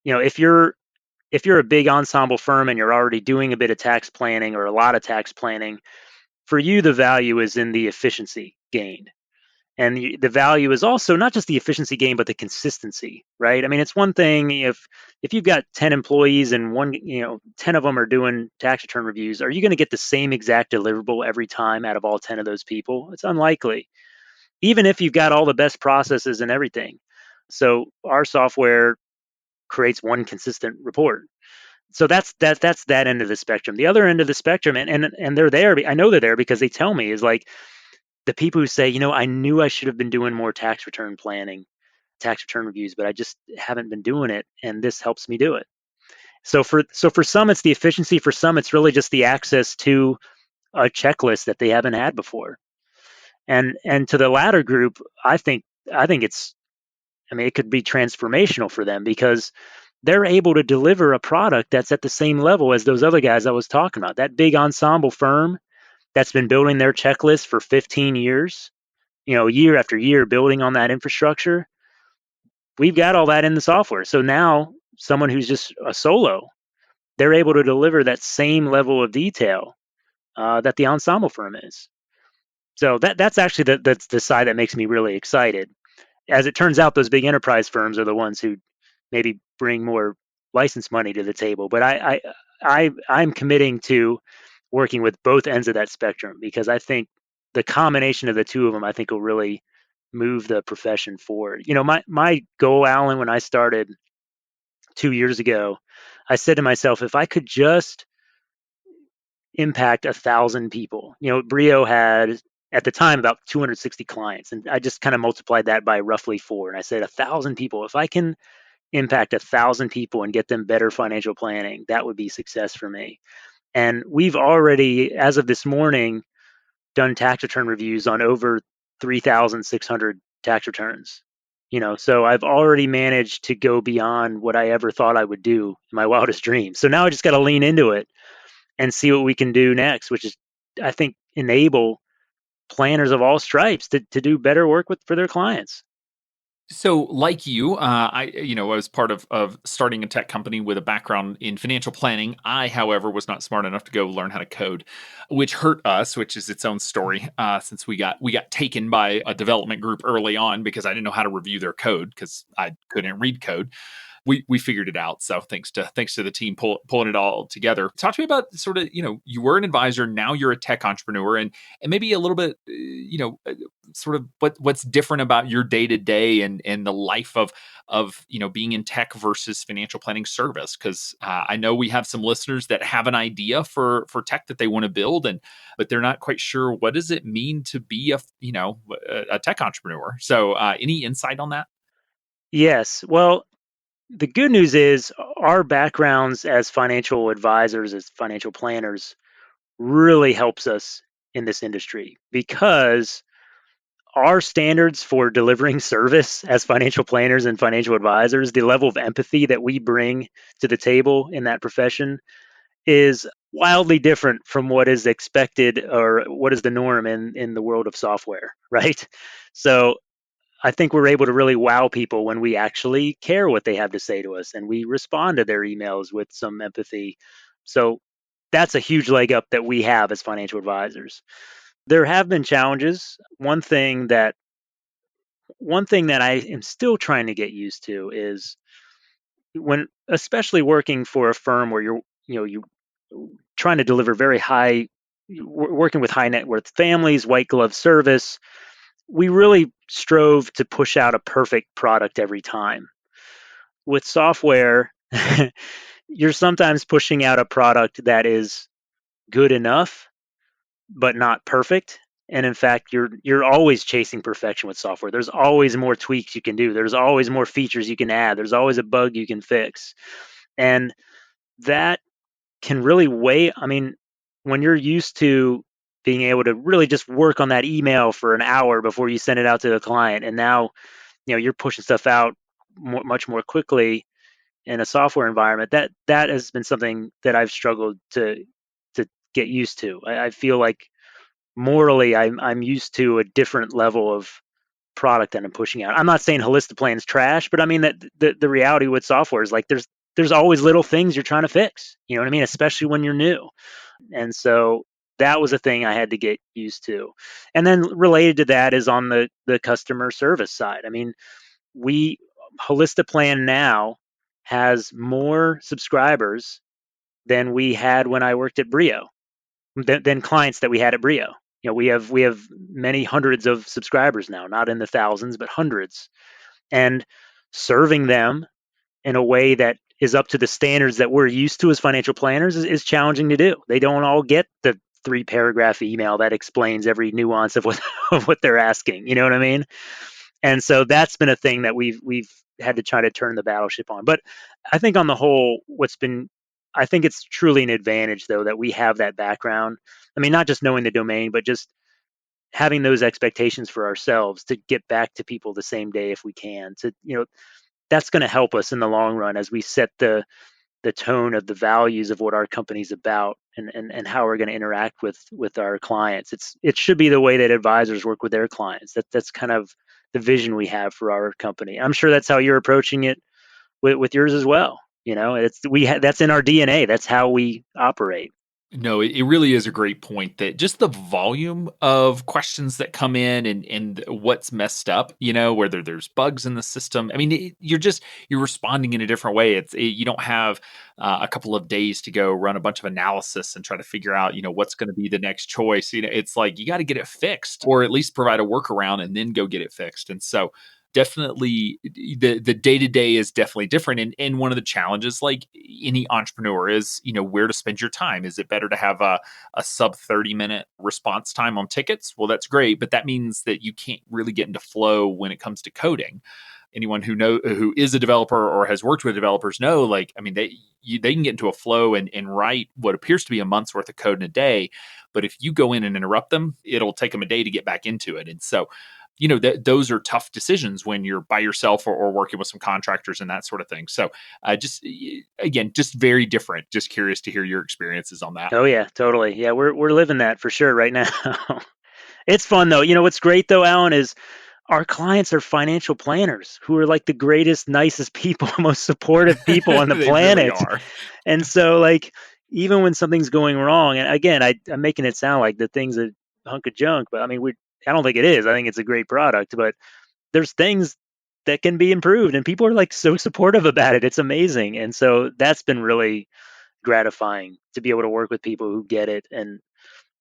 If you're a big ensemble firm and you're already doing a bit of tax planning or a lot of tax planning, for you the value is in the efficiency gained. And the value is also not just the efficiency gain, but the consistency, right? I mean, it's one thing if you've got 10 employees and 10 of them are doing tax return reviews, are you going to get the same exact deliverable every time out of all 10 of those people? It's unlikely, even if you've got all the best processes and everything. So our software creates one consistent report. So that's that end of the spectrum. The other end of the spectrum, and they're there. I know they're there because they tell me, is like the people who say, I knew I should have been doing more tax return planning, tax return reviews, but I just haven't been doing it, and this helps me do it. So for some it's the efficiency, for some it's really just the access to a checklist that they haven't had before. And to the latter group, I think it's, I mean, it could be transformational for them because they're able to deliver a product that's at the same level as those other guys I was talking about. That big ensemble firm that's been building their checklist for 15 years, year after year, building on that infrastructure. We've got all that in the software. So now someone who's just a solo, they're able to deliver that same level of detail that the ensemble firm is. So that's actually that's the side that makes me really excited. As it turns out, those big enterprise firms are the ones who maybe bring more license money to the table. But I'm committing to working with both ends of that spectrum because I think the combination of the two of them, I think, will really move the profession forward. My goal, Alan, when I started 2 years ago, I said to myself, if I could just impact 1,000 people. Brio had at the time about 260 clients, and I just kind of multiplied that by roughly 4, and I said 1,000 people. If I can impact 1,000 people and get them better financial planning, that would be success for me. And we've already, as of this morning, done tax return reviews on over 3,600 tax returns. So I've already managed to go beyond what I ever thought I would do in my wildest dreams. So now I just got to lean into it and see what we can do next, which is, I think, enable planners of all stripes to do better work for their clients. So, like you, I was part of starting a tech company with a background in financial planning. I, however, was not smart enough to go learn how to code, which hurt us, which is its own story. Since we got taken by a development group early on because I didn't know how to review their code because I couldn't read code. We figured it out. So thanks to the team pulling it all together. Talk to me about sort of, you were an advisor, now you're a tech entrepreneur, and maybe a little bit, sort of what's different about your day to day and the life of being in tech versus financial planning service. Because I know we have some listeners that have an idea for tech that they want to build, but they're not quite sure what does it mean to be a tech entrepreneur. So any insight on that? Yes. Well, the good news is our backgrounds as financial advisors, as financial planners, really helps us in this industry because our standards for delivering service as financial planners and financial advisors, the level of empathy that we bring to the table in that profession is wildly different from what is expected or what is the norm in the world of software, right? So I think we're able to really wow people when we actually care what they have to say to us and we respond to their emails with some empathy. So that's a huge leg up that we have as financial advisors. There have been challenges. One thing that I am still trying to get used to is when, especially working for a firm where you trying to deliver very high, working with high net worth families, white glove service. We really strove to push out a perfect product every time. With software, you're sometimes pushing out a product that is good enough, but not perfect. And in fact, you're always chasing perfection with software. There's always more tweaks you can do. There's always more features you can add. There's always a bug you can fix. And that can really weigh. I mean, when you're used to being able to really just work on that email for an hour before you send it out to the client, and now you're pushing stuff out much more quickly in a software environment, that has been something that I've struggled to get used to. I feel like morally, I'm used to a different level of product that I'm pushing out. I'm not saying Holistiplan's trash, but I mean that the reality with software is like there's always little things you're trying to fix. You know what I mean? Especially when you're new. And so that was a thing I had to get used to. And then related to that is on the customer service side. I mean, we Holistiplan now has more subscribers than we had when I worked at Brio, than clients that we had at Brio. You know, we have many hundreds of subscribers now, not in the thousands, but hundreds, and serving them in a way that is up to the standards that we're used to as financial planners is challenging to do. They don't all get the 3-paragraph email that explains every nuance of what of what they're asking. You know what I mean? And so that's been a thing that we've had to try to turn the battleship on. But I think on the whole, I think it's truly an advantage though that we have that background. I mean, not just knowing the domain, but just having those expectations for ourselves to get back to people the same day if we can. To that's going to help us in the long run as we set the tone of the values of what our company's about, and how we're going to interact with our clients. It should be the way that advisors work with their clients. That's kind of the vision we have for our company. I'm sure that's how you're approaching it with yours as well. That's in our DNA. That's how we operate. No, it really is a great point that just the volume of questions that come in and what's messed up, whether there's bugs in the system. I mean, you're responding in a different way. You don't have a couple of days to go run a bunch of analysis and try to figure out, what's going to be the next choice. It's like you got to get it fixed, or at least provide a workaround and then go get it fixed. And so definitely the day-to-day is definitely different, and one of the challenges, like any entrepreneur, is where to spend your time. Is it better to have a sub 30-minute response time on tickets? Well, that's great, but that means that you can't really get into flow when it comes to coding. Anyone who is a developer or has worked with developers know, like, I mean, they can get into a flow and write what appears to be a month's worth of code in a day, but if you go in and interrupt them, it'll take them a day to get back into it. And so those are tough decisions when you're by yourself or working with some contractors and that sort of thing. So just very different. Just curious to hear your experiences on that. Oh yeah, totally. Yeah, we're living that for sure right now. It's fun though. What's great though, Alan, is our clients are financial planners who are like the greatest, nicest people, most supportive people on the They planet. really are. And so, like, even when something's going wrong, and again, I'm making it sound like the thing's a hunk of junk, but I mean, I don't think it is. I think it's a great product, but there's things that can be improved, and people are like so supportive about it. It's amazing. And so that's been really gratifying to be able to work with people who get it, and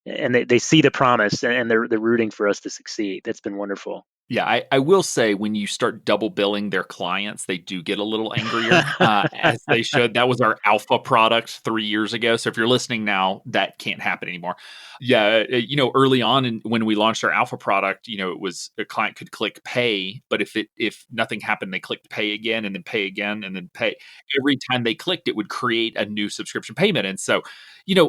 they see the promise, and they're rooting for us to succeed. That's been wonderful. Yeah, I will say when you start double billing their clients, they do get a little angrier, as they should. That was our alpha product 3 years ago. So if you're listening now, that can't happen anymore. Yeah, early on when we launched our alpha product, it was a client could click pay, but if nothing happened, they clicked pay again and then pay again and then pay. Every time they clicked, it would create a new subscription payment. And so,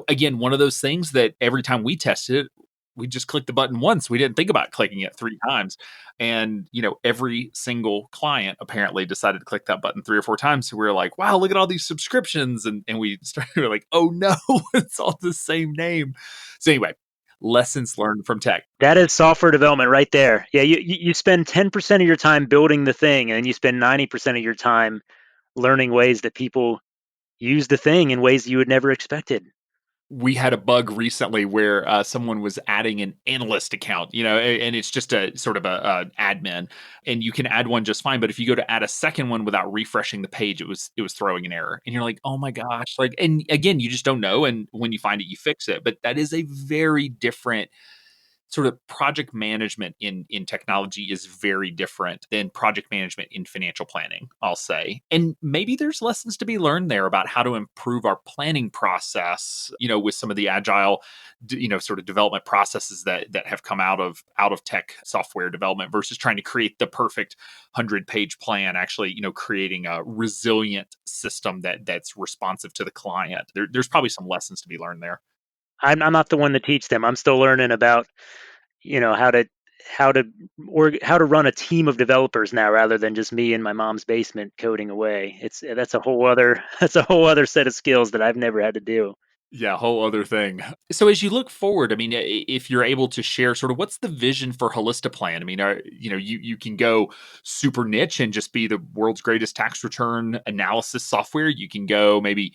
again, one of those things that every time we tested it, we just clicked the button once. We didn't think about clicking it 3 times. And, every single client apparently decided to click that button 3 or 4 times. So we were like, wow, look at all these subscriptions. And we were like, oh no, it's all the same name. So anyway, lessons learned from tech. That is software development right there. Yeah, you spend 10% of your time building the thing, and you spend 90% of your time learning ways that people use the thing in ways you would never expected. We had a bug recently where someone was adding an analyst account, and it's just a sort of a admin, and you can add one just fine. But if you go to add a second one without refreshing the page, it was throwing an error, and you're like, oh my gosh, like, and again, you just don't know, and when you find it, you fix it. But that is a very different sort of project management in technology is very different than project management in financial planning, I'll say. And maybe there's lessons to be learned there about how to improve our planning process, with some of the agile, sort of development processes that have come out of tech software development versus trying to create the perfect 100-page plan, actually, creating a resilient system that's responsive to the client. There's probably some lessons to be learned there. I'm not the one to teach them. I'm still learning about, how to run a team of developers now, rather than just me in my mom's basement coding away. That's a whole other set of skills that I've never had to do. Yeah, whole other thing. So as you look forward, I mean, if you're able to share sort of what's the vision for Holistiplan? I mean, you can go super niche and just be the world's greatest tax return analysis software. You can go maybe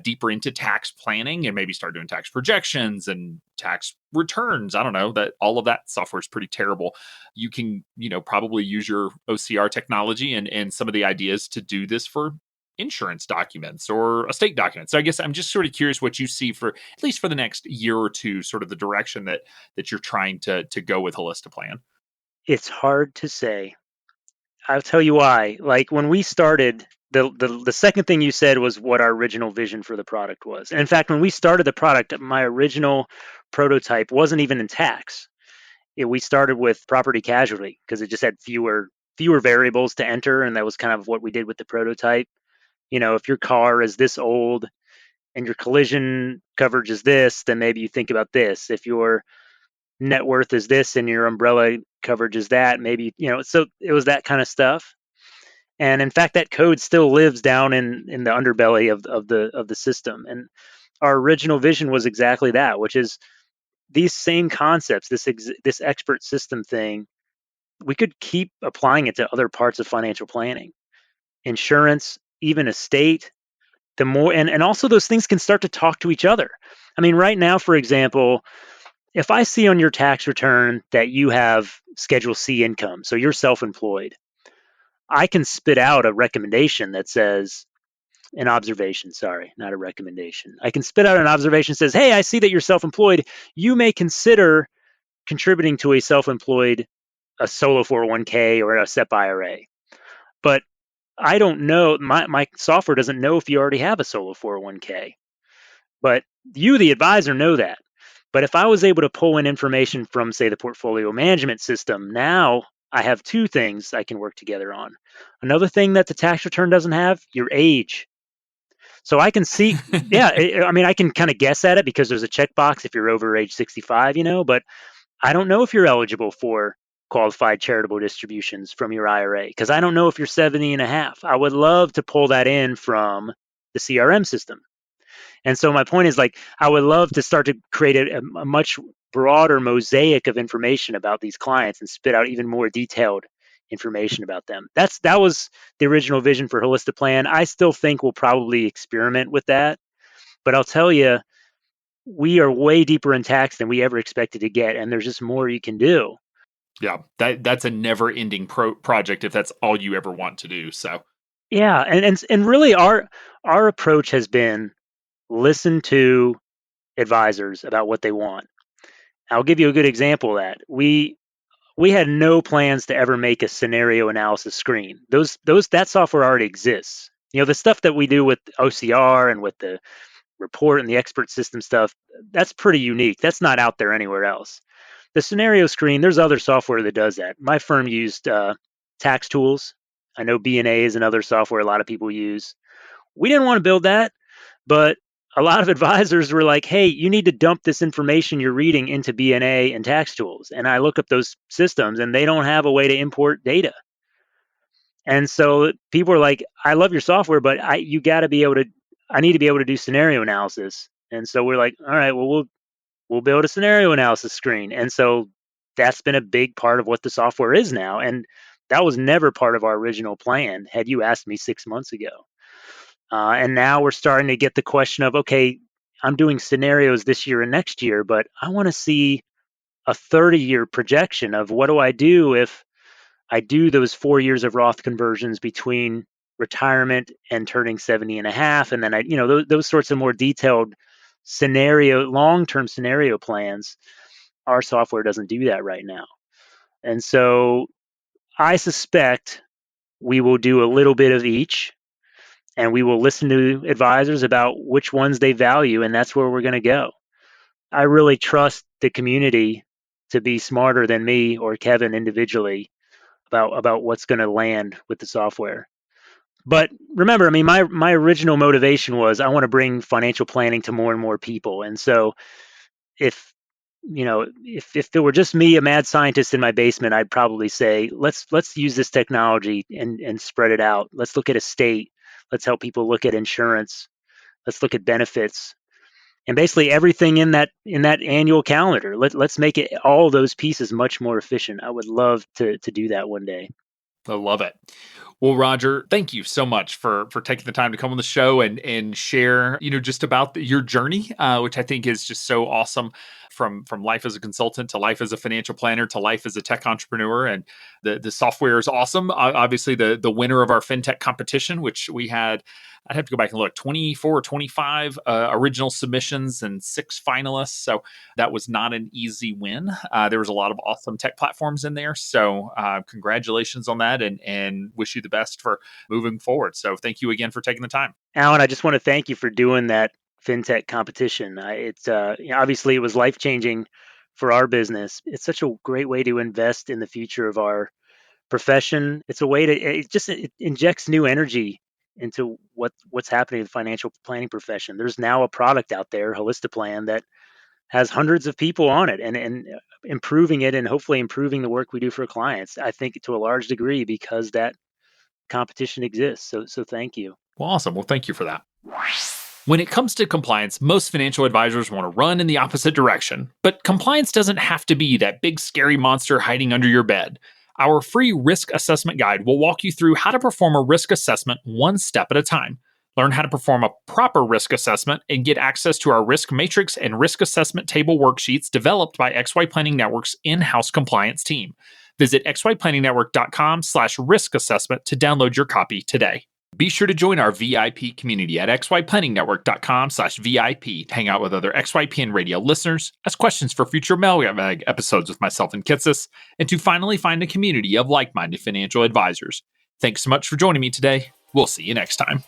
deeper into tax planning and maybe start doing tax projections and tax returns. I don't know, that all of that software is pretty terrible. You can, probably use your OCR technology and some of the ideas to do this for insurance documents or estate documents. So I guess I'm just sort of curious what you see for at least for the next year or two, sort of the direction that you're trying to go with Holistiplan. It's hard to say. I'll tell you why. Like when we started, the second thing you said was what our original vision for the product was. And in fact, when we started the product, my original prototype wasn't even in tax. We started with property casualty because it just had fewer variables to enter, and that was kind of what we did with the prototype. If your car is this old and your collision coverage is this, then maybe you think about this. If your net worth is this and your umbrella coverage is that, maybe, so it was that kind of stuff. And in fact, that code still lives down in the underbelly of the system. And our original vision was exactly that, which is these same concepts, this expert system thing, we could keep applying it to other parts of financial planning, insurance, even estate. The more and also those things can start to talk to each other. I mean, right now, for example, if I see on your tax return that you have Schedule C income, so you're self-employed, I can spit out a recommendation that says an observation, sorry, not a recommendation. I can spit out an observation that says, hey, I see that you're self-employed. You may consider contributing to a solo 401k or a SEP IRA. But I don't know, my software doesn't know if you already have a solo 401k. But you, the advisor, know that. But if I was able to pull in information from, say, the portfolio management system, now I have two things I can work together on. Another thing that the tax return doesn't have, your age. So I can see, yeah, I mean, I can kind of guess at it because there's a checkbox if you're over age 65, but I don't know if you're eligible for qualified charitable distributions from your IRA because I don't know if you're 70 and a half. I would love to pull that in from the CRM system. And so my point is, like, I would love to start to create a much broader mosaic of information about these clients and spit out even more detailed information about them. That was the original vision for Holistiplan. I still think we'll probably experiment with that, but I'll tell you, we are way deeper in tax than we ever expected to get, and there's just more you can do. Yeah, that's a never-ending project if that's all you ever want to do. So Yeah, and really our approach has been listen to advisors about what they want. I'll give you a good example of that. We had no plans to ever make a scenario analysis screen. That software already exists. The stuff that we do with OCR and with the report and the expert system stuff, that's pretty unique. That's not out there anywhere else. The scenario screen, there's other software that does that. My firm used tax tools. I know B&A is another software a lot of people use. We didn't want to build that, but a lot of advisors were like, hey, you need to dump this information you're reading into B&A and tax tools. And I look up those systems and they don't have a way to import data. And so people are like, I love your software, but I need to be able to do scenario analysis. And so we're like, all right, well, we'll build a scenario analysis screen. And so that's been a big part of what the software is now. And that was never part of our original plan had you asked me 6 months ago. And now we're starting to get the question of, okay, I'm doing scenarios this year and next year, but I want to see a 30-year projection of what do I do if I do those 4 years of Roth conversions between retirement and turning 70 and a half. And then those sorts of more detailed long-term scenario plans. Our software doesn't do that right now. And so I suspect we will do a little bit of each, and we will listen to advisors about which ones they value, and that's where we're going to go. I really trust the community to be smarter than me or Kevin individually about what's going to land with the software. But remember, I mean, my original motivation was I want to bring financial planning to more and more people. And so if there were just me, a mad scientist in my basement, I'd probably say, let's use this technology and spread it out. Let's look at estate. Let's help people look at insurance. Let's look at benefits. and basically everything in that annual calendar. Let's make it all those pieces much more efficient. I would love to do that one day. I love it. Well, Roger, thank you so much for taking the time to come on the show and share, just about your journey, which I think is just so awesome, from life as a consultant to life as a financial planner to life as a tech entrepreneur. And the software is awesome. Obviously, the winner of our FinTech competition, which we had, I'd have to go back and look, 24 or 25 original submissions and 6 finalists. So that was not an easy win. There was a lot of awesome tech platforms in there. So congratulations on that, and wish you the best for moving forward. So thank you again for taking the time. Alan, I just want to thank you for doing that FinTech competition. It's obviously it was life-changing for our business. It's such a great way to invest in the future of our profession. It's a way to, it injects new energy into what's happening in the financial planning profession. There's now a product out there, Holistiplan, that has hundreds of people on it, and improving it, and hopefully improving the work we do for clients, I think, to a large degree, because that competition exists. So thank you. Well, awesome. Well, thank you for that. When it comes to compliance, most financial advisors want to run in the opposite direction. But compliance doesn't have to be that big scary monster hiding under your bed. Our free risk assessment guide will walk you through how to perform a risk assessment one step at a time. Learn how to perform a proper risk assessment and get access to our risk matrix and risk assessment table worksheets developed by XY Planning Network's in-house compliance team. Visit xyplanningnetwork.com/risk assessment to download your copy today. Be sure to join our VIP community at xyplanningnetwork.com/VIP to hang out with other XYPN radio listeners, ask questions for future mailbag episodes with myself and Kitsis, and to finally find a community of like-minded financial advisors. Thanks so much for joining me today. We'll see you next time.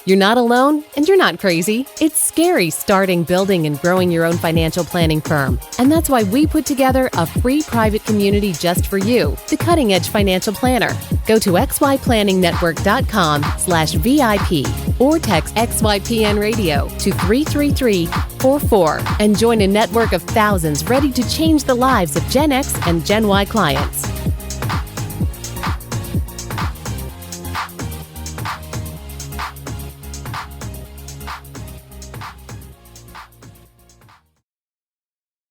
You're not alone, and you're not crazy. It's scary starting, building, and growing your own financial planning firm. And that's why we put together a free private community just for you, the Cutting Edge Financial Planner. Go to xyplanningnetwork.com/VIP or text XYPN Radio to 33344 and join a network of thousands ready to change the lives of Gen X and Gen Y clients.